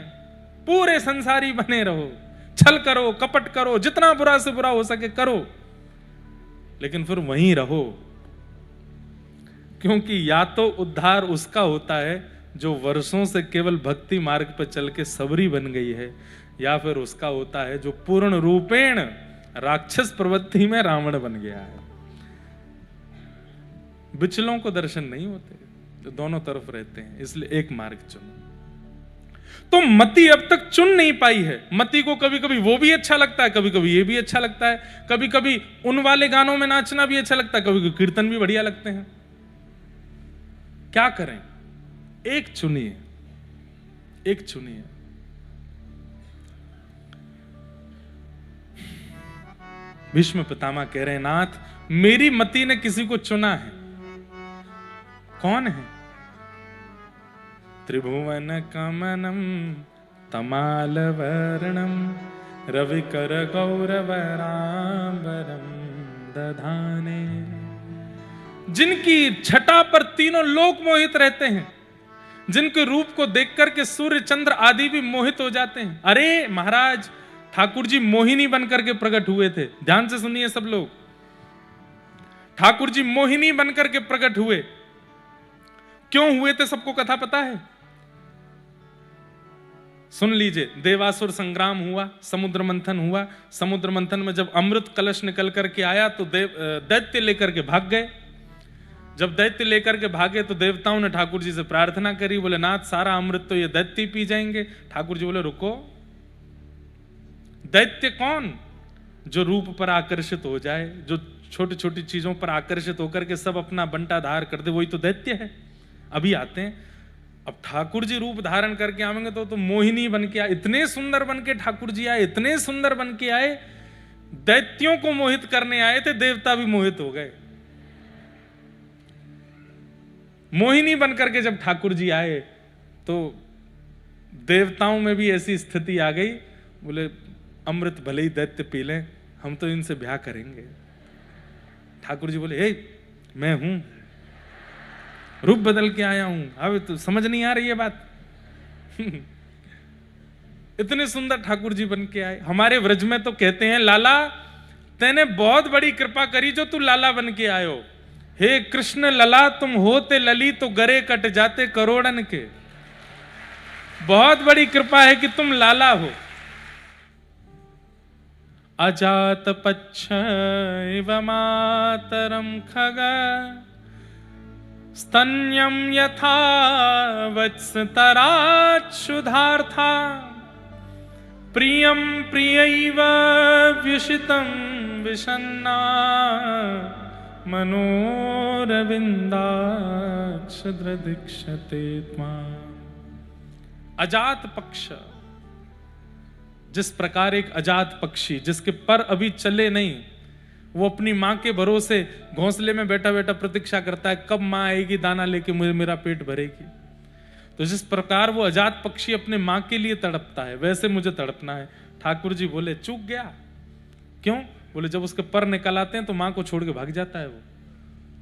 पूरे संसारी बने रहो, छल करो, कपट करो, जितना बुरा से बुरा हो सके करो, लेकिन फिर वहीं रहो। क्योंकि या तो उद्धार उसका होता है जो वर्षों से केवल भक्ति मार्ग पर चल के सबरी बन गई है, या फिर उसका होता है जो पूर्ण रूपेण राक्षस प्रवृत्ति में रावण बन गया है। बिचलों को दर्शन नहीं होते, जो दोनों तरफ रहते हैं, इसलिए एक मार्ग चुनो। तो मति अब तक चुन नहीं पाई है। मति को कभी कभी वो भी अच्छा लगता है, कभी कभी ये भी अच्छा लगता है, कभी कभी उन वाले गानों में नाचना भी अच्छा लगता है, कभी कभी कीर्तन भी बढ़िया लगते हैं। क्या करें? एक चुनिए, एक चुनिए। भीष्म पितामह कह रहे हैं, नाथ मेरी मति ने किसी को चुना है। कौन है? त्रिभुवन कमनम तमाल वर्णम रविकर गौरवरांबरम दधाने। जिनकी छटा पर तीनों लोक मोहित रहते हैं, जिनके रूप को देख करके सूर्य चंद्र आदि भी मोहित हो जाते हैं। अरे महाराज, ठाकुर जी मोहिनी बनकर के प्रकट हुए थे। ध्यान से सुनिए सब लोग, ठाकुर जी मोहिनी बनकर के प्रकट हुए। क्यों हुए थे सबको कथा पता है? सुन लीजिए। देवासुर संग्राम हुआ, समुद्र मंथन हुआ। समुद्र मंथन में जब अमृत कलश निकल करके आया तो दैत्य लेकर के भाग गए। जब दैत्य लेकर के भागे तो देवताओं ने ठाकुर जी से प्रार्थना करी, बोले नाथ सारा अमृत तो ये दैत्य पी जाएंगे। ठाकुर जी बोले रुको, दैत्य कौन? जो रूप पर आकर्षित हो जाए, जो छोटी छोटी चीजों पर आकर्षित होकर के सब अपना बंटा धार कर दे, वही तो दैत्य है। अभी आते हैं। अब ठाकुर जी रूप धारण करके आएंगे तो मोहिनी बन के आए, इतने सुंदर बन के ठाकुर जी आए, इतने सुंदर बन के आए, दैत्यों को मोहित करने आए थे, देवता भी मोहित हो गए। मोहिनी बन करके जब ठाकुर जी आए तो देवताओं में भी ऐसी स्थिति आ गई, बोले अमृत भले ही दैत्य पी लें, हम तो इनसे ब्याह करेंगे। ठाकुर जी बोले, हे मैं हूं, रूप बदल के आया हूं, अब तो समझ नहीं आ रही है बात। इतने सुंदर ठाकुर जी बन के आए। हमारे व्रज में तो कहते हैं, लाला तेने बहुत बड़ी कृपा करी जो तू लाला बन के आयो। हे कृष्ण लला तुम होते लली तो गरे कट जाते करोड़न के। बहुत बड़ी कृपा है कि तुम लाला हो। अजात पच्छ इव मातरम खग स्तन्यम यथा वत्स तराच्छुधार्था प्रियम प्रियैव व्युषितं विषन्ना मनोरविंदाक्षद्र दीक्षते त्वाम्। अजात पक्ष, जिस प्रकार एक अजात पक्षी जिसके पर अभी चले नहीं, वो अपनी मां के भरोसे घोंसले में बैठा बैठा प्रतीक्षा करता है कब मां आएगी दाना लेके मुझे मेरा पेट भरेगी। तो जिस प्रकार वो अजात पक्षी अपने मां के लिए तड़पता है, वैसे मुझे तड़पना है। ठाकुर जी बोले चूक गया। क्यों? बोले जब उसके पर निकल आते हैं तो मां को छोड़ के भाग जाता है वो,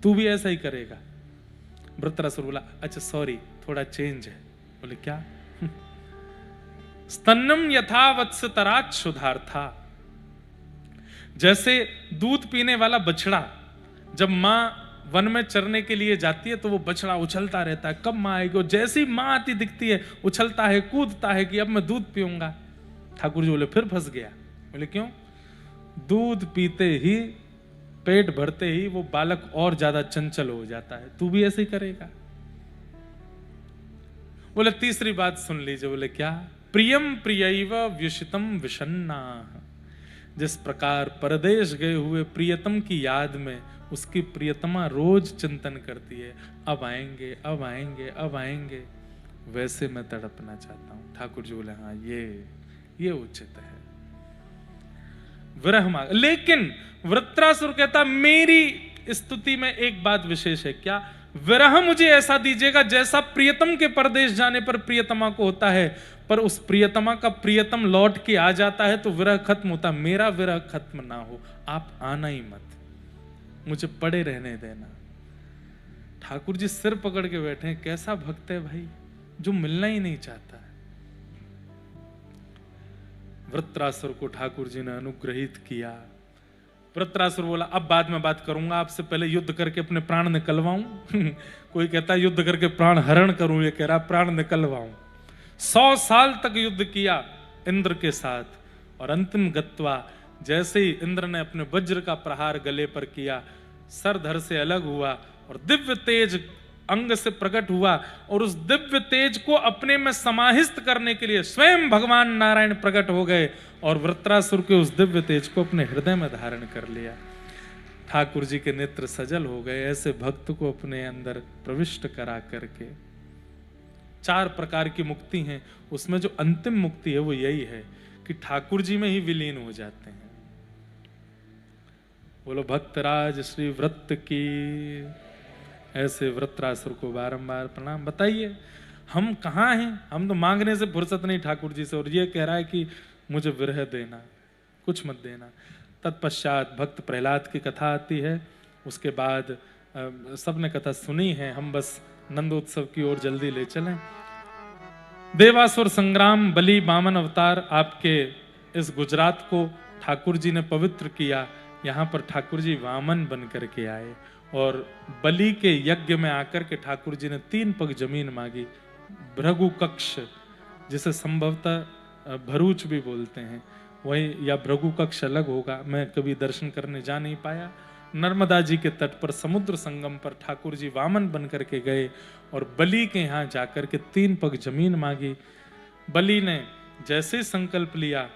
तू भी ऐसा ही करेगा। वृत्रासुर बोला अच्छा सॉरी, थोड़ा चेंज है। बोले क्या? स्तन्नम यथा वत्स तराच्छुधार्था। जैसे दूध पीने वाला बछड़ा जब मां वन में चरने के लिए जाती है तो वो बछड़ा उछलता रहता है कब मां आएगी। जैसी मां आती दिखती है उछलता है, कूदता है कि अब मैं दूध पीऊंगा। ठाकुर जी बोले फिर फंस गया। बोले क्यों? दूध पीते ही, पेट भरते ही वो बालक और ज्यादा चंचल हो जाता है, तू भी ऐसे ही करेगा। बोले तीसरी बात सुन लीजिए। बोले क्या? प्रियम प्रियैव व्युषितम विषन्ना। जिस प्रकार परदेश गए हुए प्रियतम की याद में उसकी प्रियतमा रोज चिंतन करती है, अब आएंगे अब आएंगे अब आएंगे, वैसे मैं तड़पना चाहता हूं। ठाकुर जी बोले हाँ ये उचित है। विरह मांग, लेकिन वृत्रासुर कहता मेरी स्तुति में एक बात विशेष है, क्या? विरह मुझे ऐसा दीजिएगा जैसा प्रियतम के परदेश जाने पर प्रियतमा को होता है, पर उस प्रियतमा का प्रियतम लौट के आ जाता है तो विरह खत्म होता, मेरा विरह खत्म ना हो, आप आना ही मत, मुझे पड़े रहने देना। ठाकुर जी सिर पकड़ के बैठे हैं, कैसा भक्त है भाई जो मिलना ही नहीं चाहता है। वृत्रासुर को ठाकुर जी ने अनुग्रहित किया। वृत्रासुर बोला अब बाद में बात करूंगा, आपसे पहले युद्ध करके अपने प्राण निकलवाऊं। कोई कहता है युद्ध करके प्राण हरण करूं, ये कह रहा प्राण निकलवाऊं। 100 साल तक युद्ध किया इंद्र के साथ, और अंतिम गत्वा जैसे ही इंद्र ने अपने वज्र का प्रहार गले पर किया, सर धड़ से अलग हुआ और दिव्य तेज अंग से प्रकट हुआ, और उस दिव्य तेज को अपने में समाहित करने के लिए स्वयं भगवान नारायण प्रकट हो गए और वृत्रासुर के उस दिव्य तेज को अपने हृदय में धारण कर लिया। ठाकुर जी के नेत्र सजल हो गए ऐसे भक्त को अपने अंदर प्रविष्ट करा करके। 4 प्रकार की मुक्ति हैं, उसमें जो अंतिम मुक्ति है वो यही है कि ठाकुर जी में ही विलीन हो जाते हैं। बोलो भक्तराज श्री व्रत की। ऐसे वृत्रासुर को बारंबार प्रणाम। बताइए हम कहाँ हैं? हम तो मांगने से फुर्सत नहीं ठाकुर जी से, और ये कह रहा है कि मुझे विरह देना, कुछ मत देना। तत्पश्चात भक्त प्रहलाद की कथा आती है। उसके बाद सबने कथा सुनी है, हम बस नंदोत्सव की ओर जल्दी ले चलें। देवासुर संग्राम, बलि वामन अवतार, आपके इस गुजरात को ठाकुर जी ने पवित्र किया। यहाँ पर ठाकुर जी वामन बन करके आए और बलि के यज्ञ में आकर के ठाकुर जी ने 3 पग जमीन मांगी। भृगु कक्ष, जिसे संभवतः भरूच भी बोलते हैं, वही या भृगु कक्ष अलग होगा, मैं कभी दर्शन करने जा नहीं पाया। नर्मदा जी के तट पर समुद्र संगम पर ठाकुर जी वामन बन करके गए और बलि के यहाँ जाकर के 3 पग जमीन मांगी। बलि ने जैसे ही संकल्प लिया,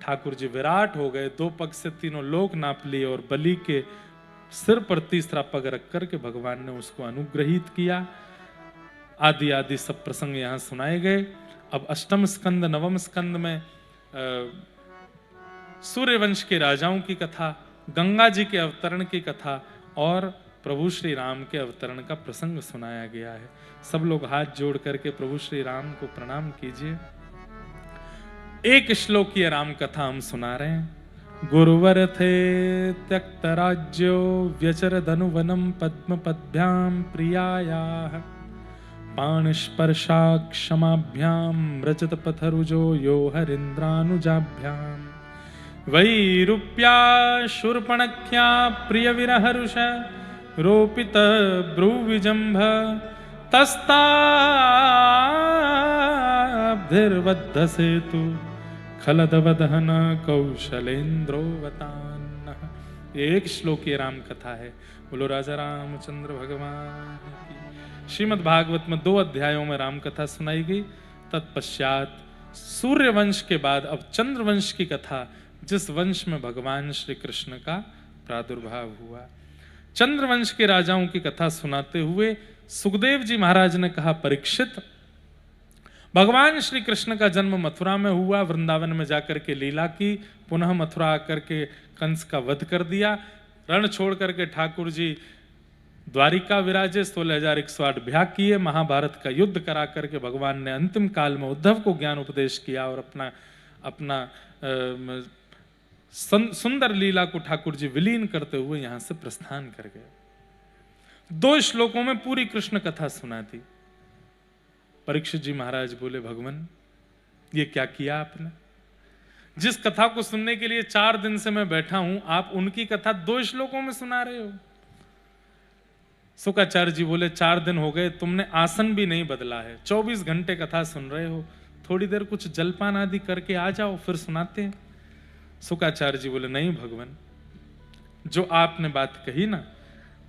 ठाकुर जी विराट हो गए, 2 पग से तीनों लोक नाप लिए और बलि के सिर पर 3रा पग रख करके भगवान ने उसको अनुग्रहित किया। आदि आदि सब प्रसंग यहाँ सुनाए गए। अब 8वें स्कंद 9वें स्कंद में सूर्यवंश के राजाओं की कथा, गंगा जी के अवतरण की कथा और प्रभु श्री राम के अवतरण का प्रसंग सुनाया गया है। सब लोग हाथ जोड़ करके प्रभु श्री राम को प्रणाम कीजिए। एक श्लोकीय राम कथा हम सुना रहे हैं। गुरुवर थे त्यक्त राज्यो व्यचर धनुवनम पद्म पद्भ्याम प्रियायाः पाणिस्पर्शा क्षमाभ्याम रजत पथरुजो यो हरिन्द्रानुजाभ्याम वैरूप्या शूर्पणख्या प्रिय विरहरुष रोपित ब्रूविजंभ तस्ताब्धिर्बद्ध सेतु खलदवदहन कौशलेन्द्रोवतान। एक श्लोकीय राम कथा है। बोलो राजा रामचंद्र भगवान की। श्रीमद् भागवत में 2 अध्यायों में राम कथा सुनाई गई। तत्पश्चात सूर्यवंश के बाद अब चंद्रवंश की कथा, जिस वंश में भगवान श्री कृष्ण का प्रादुर्भाव हुआ। चंद्रवंश के राजाओं की कथा सुनाते हुए सुखदेव जी महाराज ने कहा, परीक्षित, भगवान श्री कृष्ण का जन्म मथुरा में हुआ, वृंदावन में जाकर के लीला की, पुनः मथुरा आकर के कंस का वध कर दिया, रण छोड़ करके ठाकुर जी द्वारिका विराजे, 16,108 भ्याग किए, महाभारत का युद्ध करा करके भगवान ने अंतिम काल में उद्धव को ज्ञान उपदेश किया और अपना सुंदर लीला को ठाकुर जी विलीन करते हुए यहां से प्रस्थान कर गए। 2 श्लोकों में पूरी कृष्ण कथा सुना दी। परीक्षित जी महाराज बोले, भगवान ये क्या किया आपने? जिस कथा को सुनने के लिए 4 दिन से मैं बैठा हूं, आप उनकी कथा 2 श्लोकों में सुना रहे हो। शुक्राचार्य जी बोले, 4 दिन हो गए, तुमने आसन भी नहीं बदला है, 24 घंटे कथा सुन रहे हो, थोड़ी देर कुछ जलपान आदि करके आ जाओ, फिर सुनाते हैं। शुक्राचार्य जी बोले, नहीं भगवान, जो आपने बात कही ना,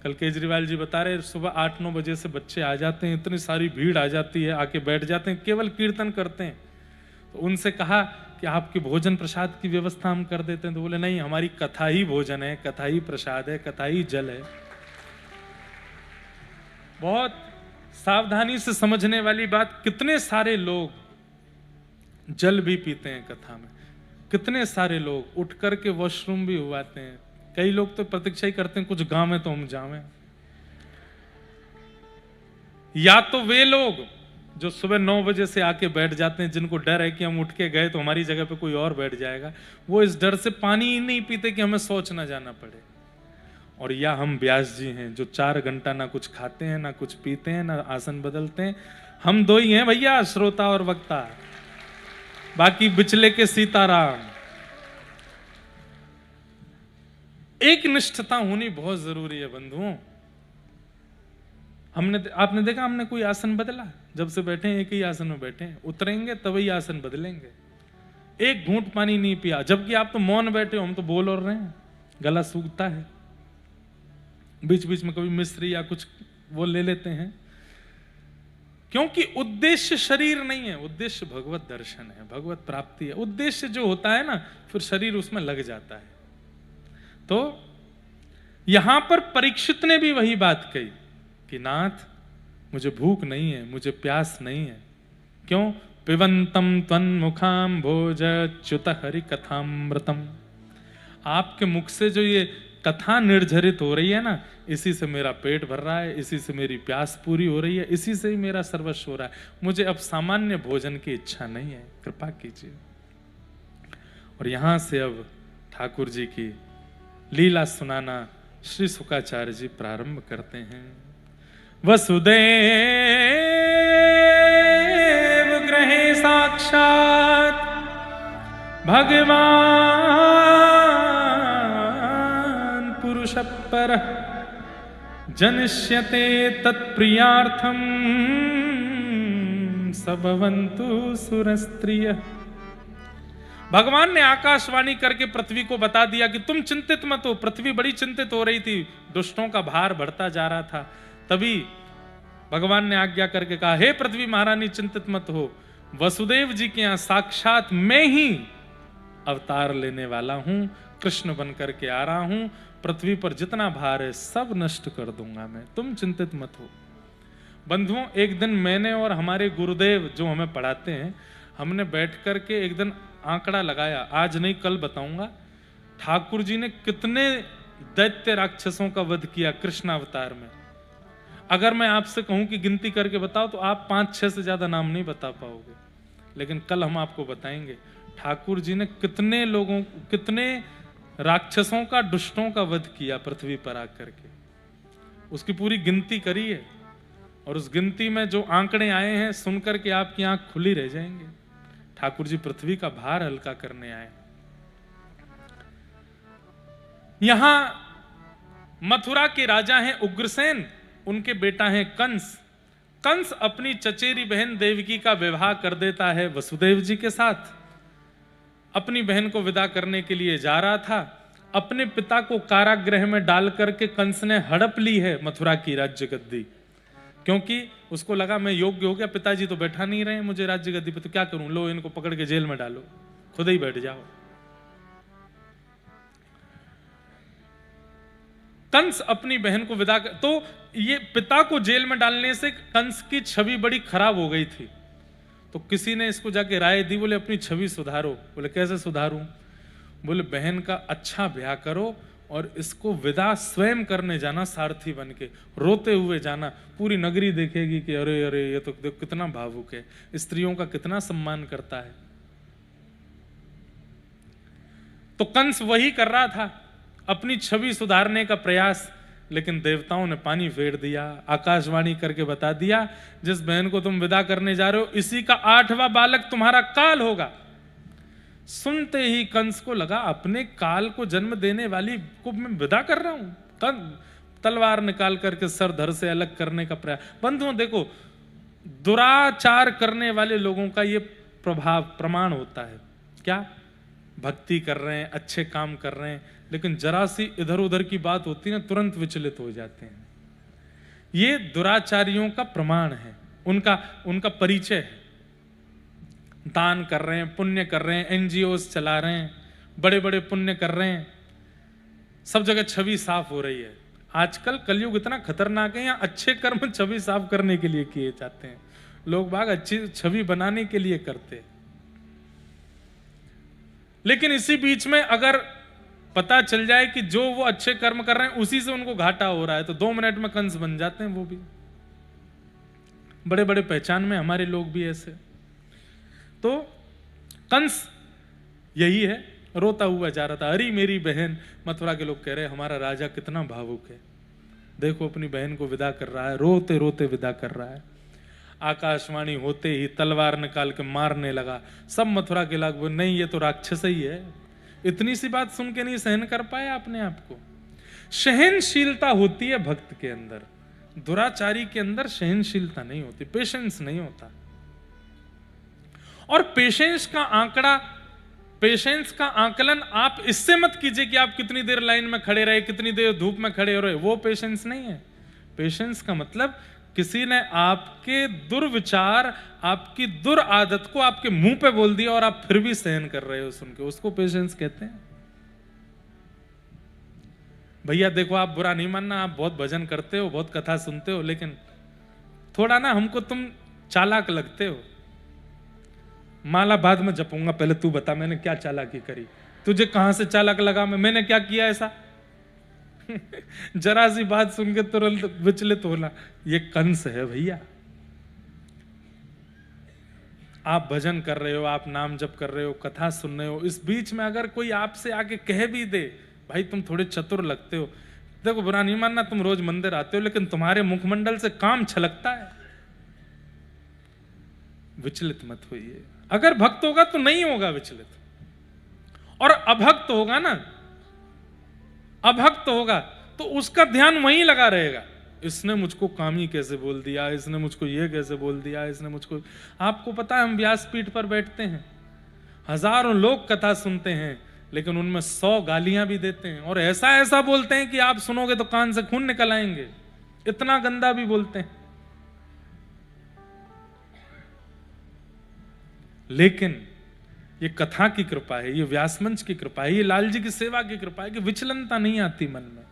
कल केजरीवाल जी बता रहे, सुबह 8-9 बजे से बच्चे आ जाते हैं, इतनी सारी भीड़ आ जाती है, आके बैठ जाते हैं, केवल कीर्तन करते हैं। तो तो उनसे कहा कि आपके भोजन प्रसाद की व्यवस्था हम कर देते हैं। तो बोले नहीं, हमारी कथा ही भोजन है, कथा ही प्रसाद है, कथा ही जल है। बहुत सावधानी से समझने वाली बात, कितने सारे लोग जल भी पीते हैं कथा में, कितने सारे लोग उठ करके वॉशरूम भी हुआते हैं। कई लोग तो प्रतीक्षा ही करते हैं कुछ गाँव तो हम जावें। या तो वे लोग जो सुबह 9 बजे से आके बैठ जाते हैं, जिनको डर है कि हम उठ के गए तो हमारी जगह पे कोई और बैठ जाएगा, वो इस डर से पानी ही नहीं पीते कि हमें सोच ना जाना पड़े। और या हम व्यास जी हैं जो 4 घंटा ना कुछ खाते हैं, ना कुछ पीते हैं, ना आसन बदलते हैं। हम दो ही हैं भैया, श्रोता और वक्ता, बाकी बिचले के सीताराम। एक निष्ठता होनी बहुत जरूरी है बंधुओं। आपने देखा हमने कोई आसन बदला? जब से बैठे हैं एक ही आसन में बैठे हैं, उतरेंगे तभी आसन बदलेंगे। एक घूंट पानी नहीं पिया, जबकि आप तो मौन बैठे हो, हम तो बोल और रहे हैं, गला सूखता है। बीच बीच में कभी मिश्री या कुछ वो ले लेते हैं, क्योंकि उद्देश्य शरीर नहीं है, उद्देश्य भगवत दर्शन है, भगवत प्राप्ति है। उद्देश्य जो होता है ना, फिर शरीर उसमें लग जाता है। तो यहां पर परीक्षित ने भी वही बात कही कि नाथ, मुझे भूख नहीं है, मुझे प्यास नहीं है। क्यों? पिबंतम त्वन्मुखाम भोज च्युत हरि कथामृतम। आपके मुख से जो ये कथा निर्झरित हो रही है ना, इसी से मेरा पेट भर रहा है, इसी से मेरी प्यास पूरी हो रही है, इसी से ही मेरा सर्वस्व हो रहा है। मुझे अब सामान्य भोजन की इच्छा नहीं है, कृपा कीजिए। और यहां से अब ठाकुर जी की लीला सुनाना श्री शुकाचार्य जी प्रारंभ करते हैं। वसुदेव ग्रहे साक्षात भगवान पुरुष पर जनिष्यते तत्प्रियार्थम सबवन्तु सुरस्त्रिय। भगवान ने आकाशवाणी करके पृथ्वी को बता दिया कि तुम चिंतित मत हो। पृथ्वी बड़ी चिंतित हो रही थी, दुष्टों का भार बढ़ता जा रहा था। तभी भगवान ने आज्ञा करके कहा, हे पृथ्वी महारानी चिंतित मत हो, वसुदेव जी के यहां साक्षात मैं ही अवतार लेने वाला हूं, कृष्ण बन करके आ रहा हूं। पृथ्वी पर जितना भार है सब नष्ट कर दूंगा मैं, तुम चिंतित मत हो। बंधुओं, एक दिन मैंने और हमारे गुरुदेव जो हमें पढ़ाते हैं, हमने बैठ करके एक दिन आंकड़ा लगाया, आज नहीं कल बताऊंगा, ठाकुर जी ने कितने दैत्य राक्षसों का वध किया कृष्ण अवतार में। अगर मैं आपसे कहूं कि गिनती करके बताओ तो आप 5-6 से ज्यादा नाम नहीं बता पाओगे, लेकिन कल हम आपको बताएंगे ठाकुर जी ने कितने लोगों, कितने राक्षसों का, दुष्टों का वध किया पृथ्वी पर आकर के। उसकी पूरी गिनती करी है, और उस गिनती में जो आंकड़े आए हैं सुनकर के आपकी आंख खुली रह जाएंगे। ठाकुर जी पृथ्वी का भार हल्का करने आए। यहां मथुरा के राजा हैं उग्रसेन, उनके बेटा हैं कंस। कंस अपनी चचेरी बहन देवकी का विवाह कर देता है वसुदेव जी के साथ। अपनी बहन को विदा करने के लिए जा रहा था, अपने पिता को कारागृह में डाल करके कंस ने हड़प ली है मथुरा की राज्य गद्दी, क्योंकि उसको लगा मैं योग्य हो गया, पिताजी तो बैठा नहीं रहे मुझे राज्य गद्दी पे, तो क्या करूं, लो इनको पकड़ के जेल में डालो, खुद ही बैठ जाओ। कंस अपनी बहन को विदा कर, तो ये पिता को जेल में डालने से कंस की छवि बड़ी खराब हो गई थी। तो किसी ने इसको जाके राय दी, बोले अपनी छवि सुधारो। बोले कैसे सुधारूं? बोले बहन का अच्छा ब्याह करो और इसको विदा स्वयं करने जाना, सारथी बन के रोते हुए जाना, पूरी नगरी देखेगी कि अरे अरे ये तो देखो कितना भावुक है, स्त्रियों का कितना सम्मान करता है। तो कंस वही कर रहा था, अपनी छवि सुधारने का प्रयास, लेकिन देवताओं ने पानी फेर दिया, आकाशवाणी करके बता दिया जिस बहन को तुम विदा करने जा रहे हो इसी का 8वां बालक तुम्हारा काल होगा। सुनते ही कंस को लगा अपने काल को जन्म देने वाली को मैं विदा कर रहा हूं, तलवार निकाल करके सर धड़ से अलग करने का प्रयास। बंधुओं देखो, दुराचार करने वाले लोगों का ये प्रमाण होता है, क्या भक्ति कर रहे हैं, अच्छे काम कर रहे हैं, लेकिन जरा सी इधर उधर की बात होती है तुरंत विचलित हो जाते हैं। ये दुराचारियों का प्रमाण है, उनका परिचय है। दान कर रहे हैं, पुण्य कर रहे हैं, एनजीओस चला रहे हैं, बड़े बड़े पुण्य कर रहे हैं, सब जगह छवि साफ हो रही है। आजकल कलयुग इतना खतरनाक है, यहाँ अच्छे कर्म छवि साफ करने के लिए किए जाते हैं। लोग बाग अच्छी छवि बनाने के लिए करते हैं। लेकिन इसी बीच में अगर पता चल जाए कि जो वो अच्छे कर्म कर रहे हैं उसी से उनको घाटा हो रहा है, तो 2 मिनट में कंस बन जाते हैं। वो भी बड़े बड़े पहचान में हमारे लोग भी ऐसे। तो कंस यही है, रोता हुआ जा रहा था। अरे मेरी बहन, मथुरा के लोग कह रहे हैं हमारा राजा कितना भावुक है, देखो अपनी बहन को विदा कर रहा है, रोते रोते विदा कर रहा है। आकाशवाणी होते ही तलवार निकाल के मारने लगा। सब मथुरा के लोग बोले नहीं, ये तो राक्षस ही है। इतनी सी बात सुन के नहीं सहन कर पाया अपने आप को। सहनशीलता होती है भक्त के अंदर, दुराचारी के अंदर सहनशीलता नहीं होती, पेशेंस नहीं होता। और पेशेंस का आकलन आप इससे मत कीजिए कि आप कितनी देर लाइन में खड़े रहे, कितनी देर धूप में खड़े हो रहे, वो पेशेंस नहीं है। पेशेंस का मतलब किसी ने आपके दुर्विचार, आपकी दुरादत को आपके मुंह पे बोल दिया और आप फिर भी सहन कर रहे हो सुन के, उसको पेशेंस कहते हैं। भैया देखो, आप बुरा नहीं मानना, आप बहुत भजन करते हो, बहुत कथा सुनते हो, लेकिन थोड़ा ना हमको तुम चालाक लगते हो। माला बाद में जपूंगा, पहले तू बता मैंने क्या चालाकी करी, तुझे कहां से चालाक लगा, मैंने क्या किया ऐसा? जरा सी बात सुन के तुरंत विचलित होना, ये कंस है भैया। आप भजन कर रहे हो, आप नाम जप कर रहे हो, कथा सुन रहे हो, इस बीच में अगर कोई आपसे आके कह भी दे भाई तुम थोड़े चतुर लगते हो, देखो बुरा नहीं मानना, तुम रोज मंदिर आते हो, लेकिन तुम्हारे मुखमंडल से काम छलकता है, विचलित मत होइए। अगर भक्त होगा तो नहीं होगा विचलित, और अभक्त होगा ना, अभक्त होगा तो उसका ध्यान वहीं लगा रहेगा। इसने मुझको कामी कैसे बोल दिया, इसने मुझको ये कैसे बोल दिया, इसने मुझको। आपको पता है हम व्यासपीठ पर बैठते हैं, हजारों लोग कथा सुनते हैं, लेकिन उनमें 100 गालियां भी देते हैं, और ऐसा ऐसा बोलते हैं कि आप सुनोगे तो कान से खून निकल आएंगे, इतना गंदा भी बोलते हैं। लेकिन ये कथा की कृपा है, ये व्यासमंच की कृपा है, ये लाल जी की सेवा की कृपा है कि विचलनता नहीं आती मन में।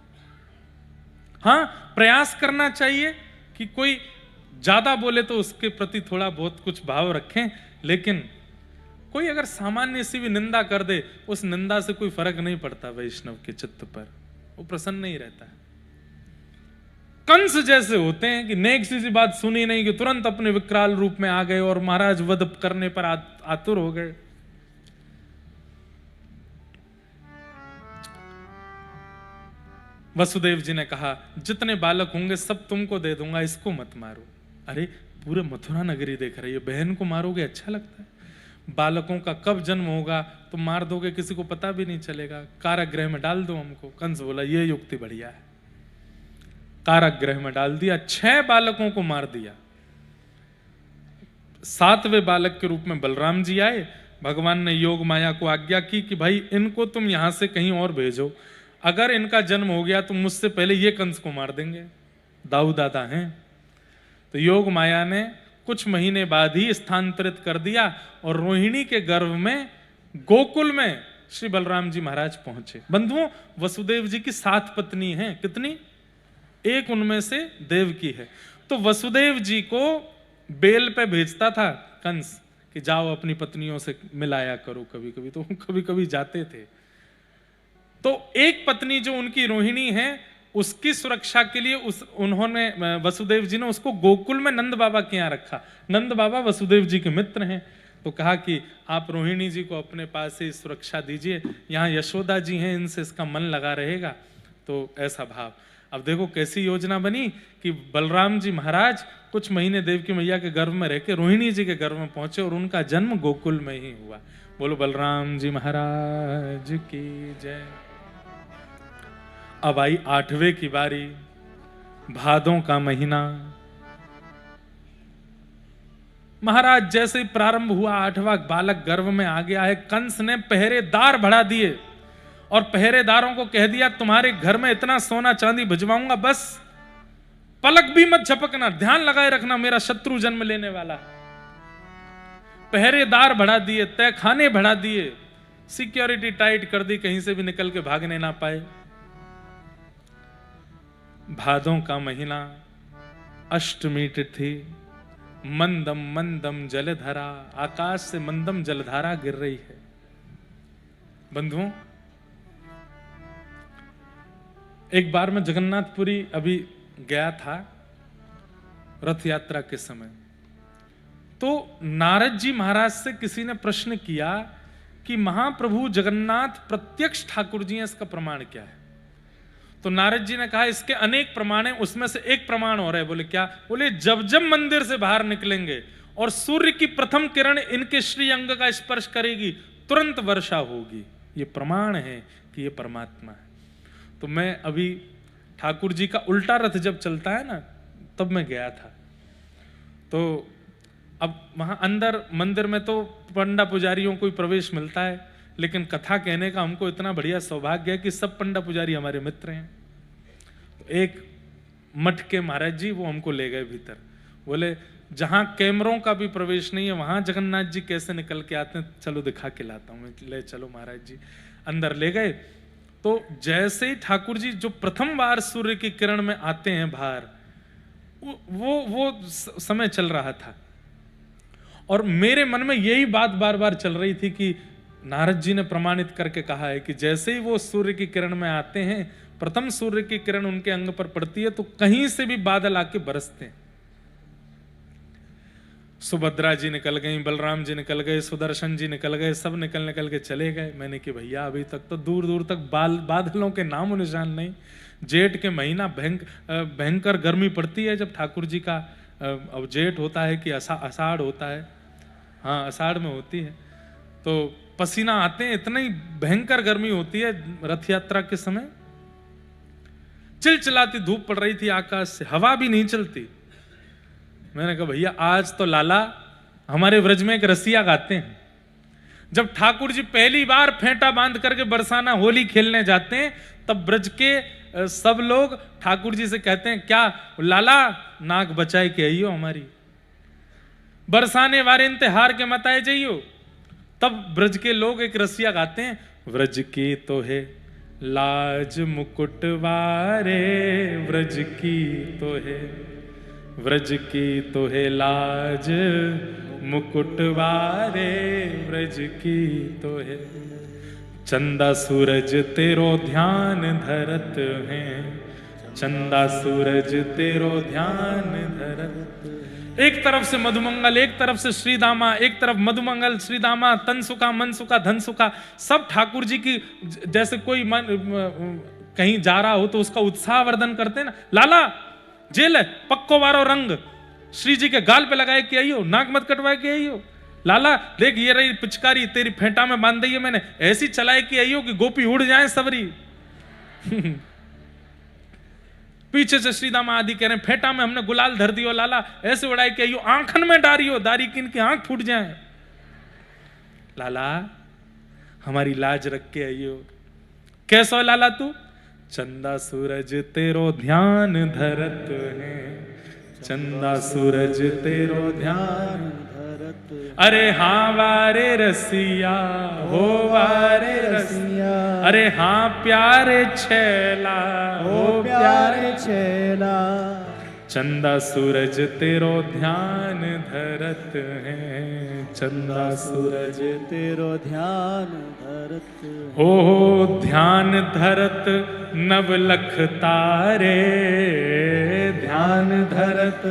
हां, प्रयास करना चाहिए कि कोई ज्यादा बोले तो उसके प्रति थोड़ा बहुत कुछ भाव रखें, लेकिन कोई अगर सामान्य सी भी निंदा कर दे, उस निंदा से कोई फर्क नहीं पड़ता वैष्णव के चित्त पर, वो प्रसन्न नहीं रहता है। कंस जैसे होते हैं कि नेक सी बात सुनी नहीं कि तुरंत अपने विकराल रूप में आ गए और महाराज वध करने पर आतुर हो गए। वसुदेव जी ने कहा जितने बालक होंगे सब तुमको दे दूंगा, इसको मत मारो। अरे पूरे मथुरा नगरी देख रही है, बहन को मारोगे अच्छा लगता है? बालकों का कब जन्म होगा तुम मार दोगे, किसी को पता भी नहीं चलेगा, कारागृह में डाल दो हमको। कंस बोला ये युक्ति बढ़िया है, कारागृह में डाल दिया, 6 बालकों को मार दिया। 7वें बालक के रूप में बलराम जी आए। भगवान ने योग माया को आज्ञा की कि भाई इनको तुम यहां से कहीं और भेजो, अगर इनका जन्म हो गया तो मुझसे पहले ये कंस को मार देंगे, दाऊ दादा हैं। तो योग माया ने कुछ महीने बाद ही स्थानांतरित कर दिया और रोहिणी के गर्भ में गोकुल में श्री बलराम जी महाराज पहुंचे। बंधुओं, वसुदेव जी की 7 पत्नी हैं, कितनी? एक उनमें से देवकी है। तो वसुदेव जी को बेल पे भेजता था कंस कि जाओ अपनी पत्नियों से मिलाया करो, कभी कभी तो कभी कभी जाते थे। तो एक पत्नी जो उनकी रोहिणी है, उसकी सुरक्षा के लिए उन्होंने वसुदेव जी ने उसको गोकुल में नंद बाबा के यहाँ रखा। नंद बाबा वसुदेव जी के मित्र हैं, तो कहा कि आप रोहिणी जी को अपने पास से सुरक्षा दीजिए, यहाँ यशोदा जी हैं, इनसे इसका मन लगा रहेगा। तो ऐसा भाव। अब देखो कैसी योजना बनी कि बलराम जी महाराज कुछ महीने देवकी मैया के गर्भ में रह के रोहिणी जी के गर्भ में पहुंचे और उनका जन्म गोकुल में ही हुआ। बोलो बलराम जी महाराज की जय। अब आई 8वें की बारी, भादों का महीना। महाराज जैसे ही प्रारंभ हुआ, 8वां बालक गर्भ में आ गया है। कंस ने पहरेदार बढ़ा दिए और पहरेदारों को कह दिया तुम्हारे घर में इतना सोना चांदी भिजवाऊंगा, बस पलक भी मत झपकना, ध्यान लगाए रखना मेरा शत्रु जन्म लेने वाला है। पहरेदार बढ़ा दिए, तहखाने बढ़ा दिए, सिक्योरिटी टाइट कर दी, कहीं से भी निकल के भागने ना पाए। भादों का महीना, अष्टमी तिथि, मंदम मंदम जलधारा, आकाश से मंदम जलधारा गिर रही है। बंधुओं, एक बार मैं जगन्नाथपुरी अभी गया था रथ यात्रा के समय, तो नारद जी महाराज से किसी ने प्रश्न किया कि महाप्रभु जगन्नाथ प्रत्यक्ष ठाकुर जी हैं, इसका प्रमाण क्या है? तो नारद जी ने कहा इसके अनेक प्रमाण हैं, उसमें से एक प्रमाण और है। बोले क्या? बोले जब जब मंदिर से बाहर निकलेंगे और सूर्य की प्रथम किरण इनके श्री अंग का स्पर्श करेगी, तुरंत वर्षा होगी। ये प्रमाण है कि ये परमात्मा है। तो मैं अभी ठाकुर जी का उल्टा रथ जब चलता है ना, तब मैं गया था। तो अब वहां अंदर मंदिर में तो पंडा पुजारियों को ही प्रवेश मिलता है, लेकिन कथा कहने का हमको इतना बढ़िया सौभाग्य है कि सब पंडा पुजारी हमारे मित्र हैं। तो एक मठ के महाराज जी वो हमको ले गए भीतर। बोले जहां कैमरों का भी प्रवेश नहीं है वहां जगन्नाथ जी कैसे निकल के आते हैं, चलो दिखा के लाता हूं। ले चलो महाराज जी। अंदर ले गए तो जैसे ही ठाकुर जी जो प्रथम बार सूर्य की किरण में आते हैं बाहर, वो समय चल रहा था और मेरे मन में यही बात बार बार चल रही थी कि नारद जी ने प्रमाणित करके कहा है कि जैसे ही वो सूर्य की किरण में आते हैं, प्रथम सूर्य की किरण उनके अंग पर पड़ती है तो कहीं से भी बादल आके बरसते हैं। सुभद्रा जी निकल गई, बलराम जी निकल गए, सुदर्शन जी निकल गए, सब निकल के चले गए। मैंने कि भैया अभी तक तो दूर दूर तक बादलों के नामो निशान नहीं। जेठ के महीना भयंकर गर्मी पड़ती है जब ठाकुर जी का अब जेठ होता है कि आषाढ़ होता है, हाँ आषाढ़ में होती है, तो पसीना आते हैं, इतना ही भयंकर गर्मी होती है रथ यात्रा के समय। चिलचिलाती धूप पड़ रही थी आकाश से, हवा भी नहीं चलती। मैंने कहा भैया आज तो लाला हमारे व्रज में एक रसिया गाते हैं, जब ठाकुर जी पहली बार फेंटा बांध करके बरसाना होली खेलने जाते हैं तब ब्रज के सब लोग ठाकुर जी से कहते हैं क्या लाला नाक बचाए के आइयो हमारी, बरसाने वारे इंतहार के मत आए जाइयो। तब ब्रज के लोग एक रसिया गाते हैं, व्रज की तो है लाज मुकुट वारे, व्रज की तो है, व्रज की तो है लाज मुकुट वारे, व्रज की तो है। चंदा सूरज तेरो ध्यान धरत है, चंदा सूरज तेरो ध्यान धरत। एक तरफ से मधुमंगल, एक तरफ से श्रीदामा, एक तरफ मधुमंगल श्रीदामा, तनसुका मनसुका धनसुका, सब ठाकुर जी की जैसे कोई कहीं जा रहा हो तो उसका उत्साह वर्धन करते हैं ना। लाला जेल पक्को वारो रंग श्री जी के गाल पे लगाए के आइयो, नाक मत कटवाए के आइयो। लाला देख ये रही पिचकारी तेरी फेंटा में बांध दी है मैंने, ऐसी चलाए के आइयो कि गोपी उड़ जाए सबरी। पीछे से श्रीदामा आदि कह रहे हैं फेंटा में हमने गुलाल धर दियो लाला, ऐसे उड़ाए के आइयो, आंखन में डारियो दारी की इनकी आंख फूट जाए। लाला हमारी लाज रख के आइयो। कैसो लाला तू? चंदा सूरज तेरो ध्यान धरत है, चंदा सूरज तेरो ध्यान धरत। अरे हाँ वारे रसिया हो वारे रसिया, अरे हाँ प्यारे छैला हो प्यारे छैला, चंदा सूरज तेरो ध्यान धरत है, चंदा सूरज तेरो ध्यान धरत। हो ध्यान धरत नवलख तारे, ध्यान धरत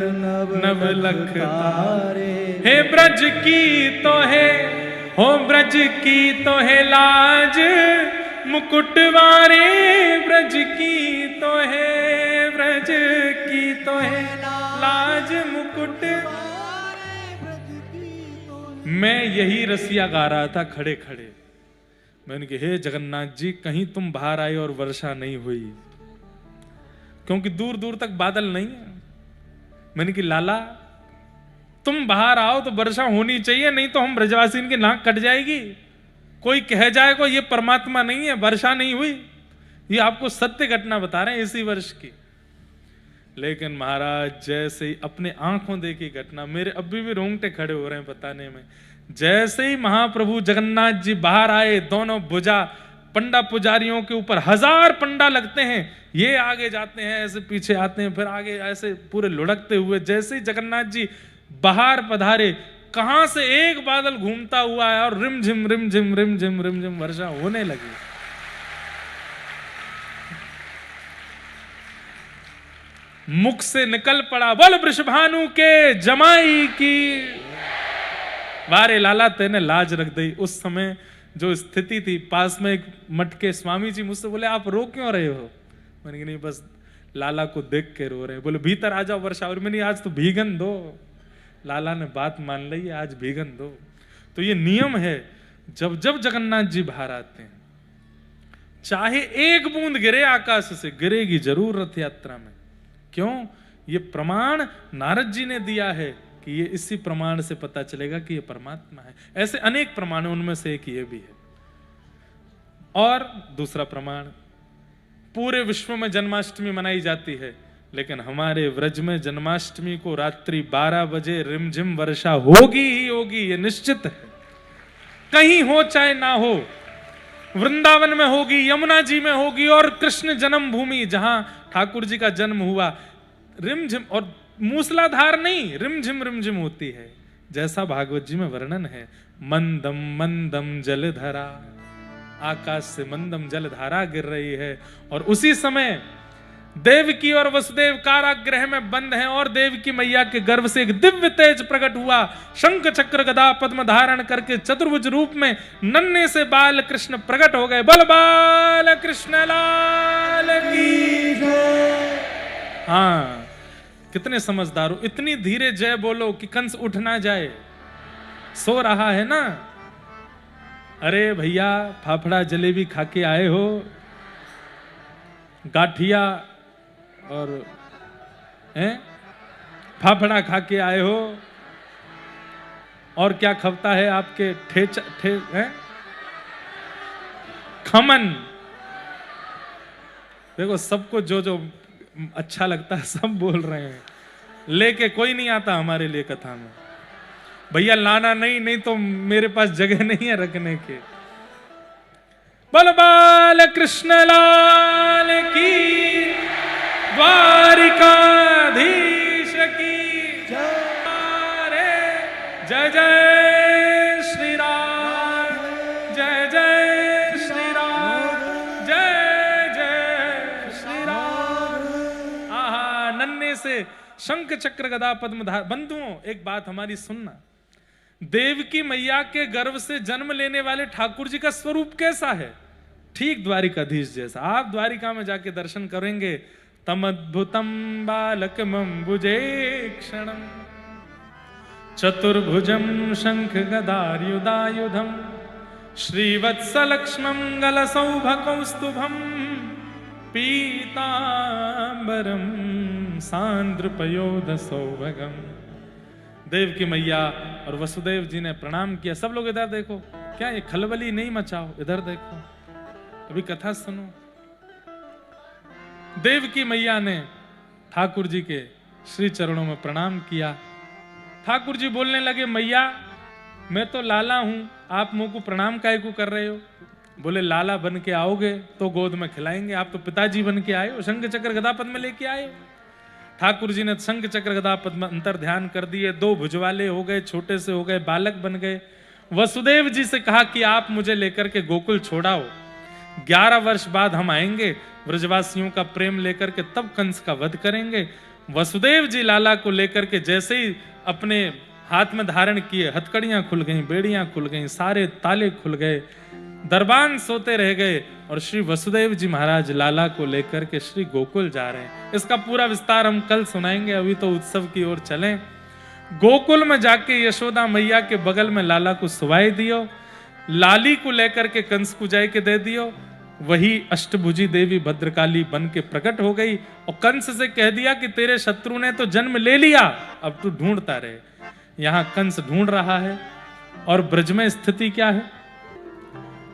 नवलख तारे। हे ब्रज की तो है, हो ब्रज की तो है लाज मुकुट वारे, ब्रज की तो है, ब्रज की तो है लाज मुकुट। मैं यही रसिया गा रहा था खड़े खड़े। मैंने कहा हे जगन्नाथ जी कहीं तुम बाहर आए और वर्षा नहीं हुई, क्योंकि दूर दूर तक बादल नहीं है। मैंने कहा लाला तुम बाहर आओ तो वर्षा होनी चाहिए, नहीं तो हम ब्रजवासी की नाक कट जाएगी। कोई कह जाएगा ये परमात्मा नहीं है, वर्षा नहीं हुई। ये आपको सत्य घटना बता रहे हैं इसी वर्ष की। लेकिन महाराज जैसे ही अपने आंखों देखी घटना, मेरे अभी भी रोंगटे खड़े हो रहे हैं बताने में। जैसे ही महाप्रभु जगन्नाथ जी बाहर आए, दोनों भुजा पंडा पुजारियों के ऊपर 1000 पंडा लगते हैं, ये आगे जाते हैं, ऐसे पीछे आते हैं, फिर आगे ऐसे पूरे लुढ़कते हुए। जैसे ही जगन्नाथ जी बाहर पधारे, कहां से एक बादल घूमता हुआ है और रिमझिम रिमझिम रिमझिम रिमझिम वर्षा होने लगी। मुख से निकल पड़ा, बोल वृषभानु के जमाई की। वारे लाला तेने लाज रख दी। उस समय जो स्थिति थी, पास में एक मठ के स्वामी जी मुझसे बोले, आप रो क्यों रहे हो? मैंने कहा नहीं, बस लाला को देख के रो रहे हैं। बोले भीतर आ जाओ वर्षा। और मैंने आज तो भीगन दो, लाला ने बात मान ली, आज भीगन दो। तो ये नियम है, जब जब जगन्नाथ जी बाहर आते हैं, चाहे एक बूंद गिरे आकाश से, गिरेगी जरूर रथ यात्रा में। क्यों? ये प्रमाण नारद जी ने दिया है कि ये इसी प्रमाण से पता चलेगा कि ये परमात्मा है। ऐसे अनेक प्रमाण, उनमें से एक ये भी है। और दूसरा प्रमाण, पूरे विश्व में जन्माष्टमी मनाई जाती है, लेकिन हमारे व्रज में जन्माष्टमी को रात्रि 12 बजे रिमझिम वर्षा होगी ही होगी, ये निश्चित है। कहीं हो चाहे ना हो, वृंदावन में होगी, यमुना जी में होगी, और कृष्ण जन्मभूमि जहां ठाकुर जी का जन्म हुआ, रिमझिम, और मूसलाधार नहीं, रिमझिम रिमझिम होती है। जैसा भागवत जी में वर्णन है, मंदम मंदम जलधारा, आकाश से मंदम जलधारा गिर रही है। और उसी समय देवकी और वसुदेव कारागृह में बंद हैं, और देवकी मैया के गर्भ से एक दिव्य तेज प्रकट हुआ। शंख चक्र गदा पद्म धारण करके चतुर्भुज रूप में नन्हे से बाल कृष्ण प्रकट हो गए। बल बाल कृष्ण लाल की जय। हाँ, कितने समझदार हो, इतनी धीरे जय बोलो कि कंस उठ ना जाए, सो रहा है ना। अरे भैया, फाफड़ा जलेबी खा के आए हो, गाठिया और फाफड़ा खा के आए हो, और क्या खपता है आपके खमन। देखो, सबको जो जो अच्छा लगता है सब बोल रहे हैं, लेके कोई नहीं आता हमारे लिए कथा में। भैया लाना नहीं तो मेरे पास जगह नहीं है रखने के। बल बाल कृष्ण लाल की, द्वारिकाधीश की जय। जय श्री राम, जय जय श्री राम, जय जय श्री राम। आहा, नन्हे से शंख चक्र गदा पद्म धार। बंधुओं, एक बात हमारी सुनना, देवकी मैया के गर्भ से जन्म लेने वाले ठाकुर जी का स्वरूप कैसा है? ठीक द्वारिकाधीश जैसा। आप द्वारिका में जाके दर्शन करेंगे, तमद्भुतम बालकमंबुजे क्षणम, चतुर्भुजम शंख गदायुधायुधम, श्रीवत्सलक्ष्मं गलसौभकौस्तुभम, पीतांबरम सांद्रपयोध सौभगम। देव की मैया और वसुदेव जी ने प्रणाम किया। सब लोग इधर देखो, क्या ये खलबली नहीं मचाओ, इधर देखो, अभी कथा सुनो। देव की मैया ने ठाकुर जी के श्री चरणों में प्रणाम किया। ठाकुर जी बोलने लगे, मैया मैं तो लाला हूं, आप मुंह को प्रणाम काहे को कर रहे हो? बोले लाला बन के आओगे तो गोद में खिलाएंगे, आप तो पिताजी बन के आए हो, शंख चक्र गदा पद्म लेके आए हो। ठाकुर जी ने शंख चक्र गदा पद्म अंतर ध्यान कर दिए, 2 भुजवाले हो गए, छोटे से हो गए, बालक बन गए। वसुदेव जी से कहा कि आप मुझे लेकर के गोकुल छोड़ाओ, 11 वर्ष बाद हम आएंगे ब्रजवासियों का प्रेम लेकर के, तब कंस का वध करेंगे। वसुदेव जी लाला को लेकर के जैसे ही अपने हाथ में धारण किए, हथकड़ियां खुल गईं, बेड़ियां खुल गईं, सारे ताले खुल गए, दरबान सोते रह गए, और श्री वसुदेव जी महाराज लाला को लेकर के श्री गोकुल जा रहे हैं। इसका पूरा विस्तार हम कल सुनाएंगे, अभी तो उत्सव की ओर चलें। गोकुल में जाके यशोदा मैया के बगल में लाला को सुवाई दियो, लाली को लेकर के कंस को जाए के दे दियो। वही अष्टभुजी देवी भद्रकाली बन के प्रकट हो गई और कंस से कह दिया कि तेरे शत्रु ने तो जन्म ले लिया, अब तू ढूंढता रहे। यहां कंस ढूंढ रहा है। और ब्रज में स्थिति क्या है?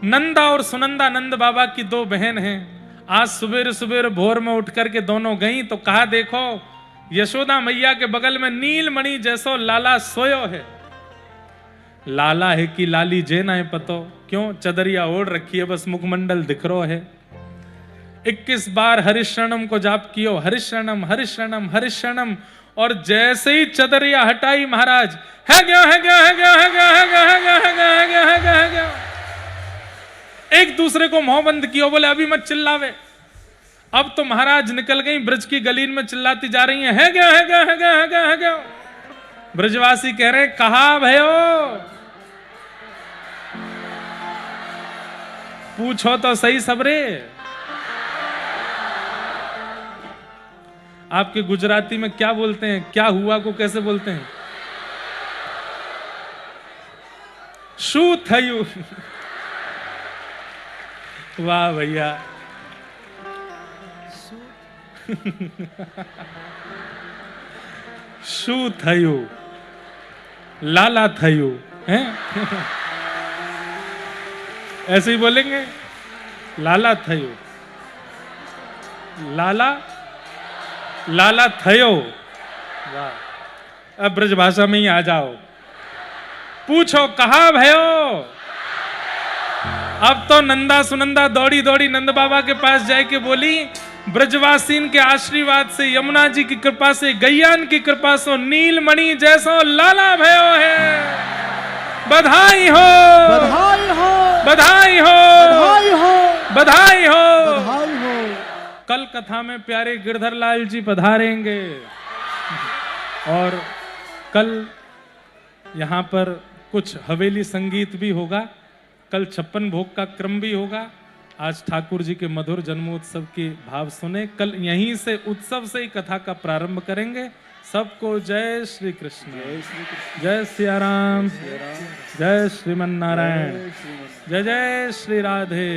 नंदा और सुनंदा नंद बाबा की 2 बहन हैं। आज सुबेर सुबेर भोर में उठ करके दोनों गई तो कहा, देखो यशोदा मैया के बगल में नीलमणि जैसो लाला सोयो है। लाला है कि लाली जे ना है पतो, क्यों चदरिया ओढ़ रखी है बस मुखमंडल दिख रो है। 21 बार हरिशरणम को जाप कियो, हरिशरणम हरिशरणम हरिशरणम, और जैसे ही चदरिया हटाई महाराज है गया है गया है गया है गया है गया है गया है गया है गया है गया है गया। एक दूसरे को मुंह बंद किया, बोले अभी मत चिल्लावे। अब तो महाराज निकल गई ब्रज की गलीन में चिल्लाती जा रही है गया है गया है गया है गया है गया। ब्रजवासी कह रहे कहा भयो, पूछो तो सही सबरे। आपके गुजराती में क्या बोलते हैं, क्या हुआ को कैसे बोलते हैं? शू थयू। वाह भैया। शू थयू, लाला थयू हैं? ऐसे ही बोलेंगे, लाला थयू, लाला लाला थयो। वाह, अब ब्रज भाषा में ही आ जाओ। पूछो कहा भयो। अब तो नंदा सुनंदा दौड़ी दौड़ी नंद बाबा के पास जाके बोली, ब्रजवासीन के आशीर्वाद से, यमुना जी की कृपा से, गैयान की कृपा से नीलमणि जैसो लाला भयो है। बधाई हो बधाई हो बधाई हो बधाई हो बधाई हो। बधाई हो। कल कथा में प्यारे गिरधर लाल जी पधारेंगे और कल यहाँ पर कुछ हवेली संगीत भी होगा। कल 56 भोग का क्रम भी होगा। आज ठाकुर जी के मधुर जन्मोत्सव के भाव सुने। कल यहीं से उत्सव से ही कथा का प्रारंभ करेंगे। सबको जय श्री कृष्ण, जय सिया राम, जय श्रीमन नारायण, जय जय श्री राधे।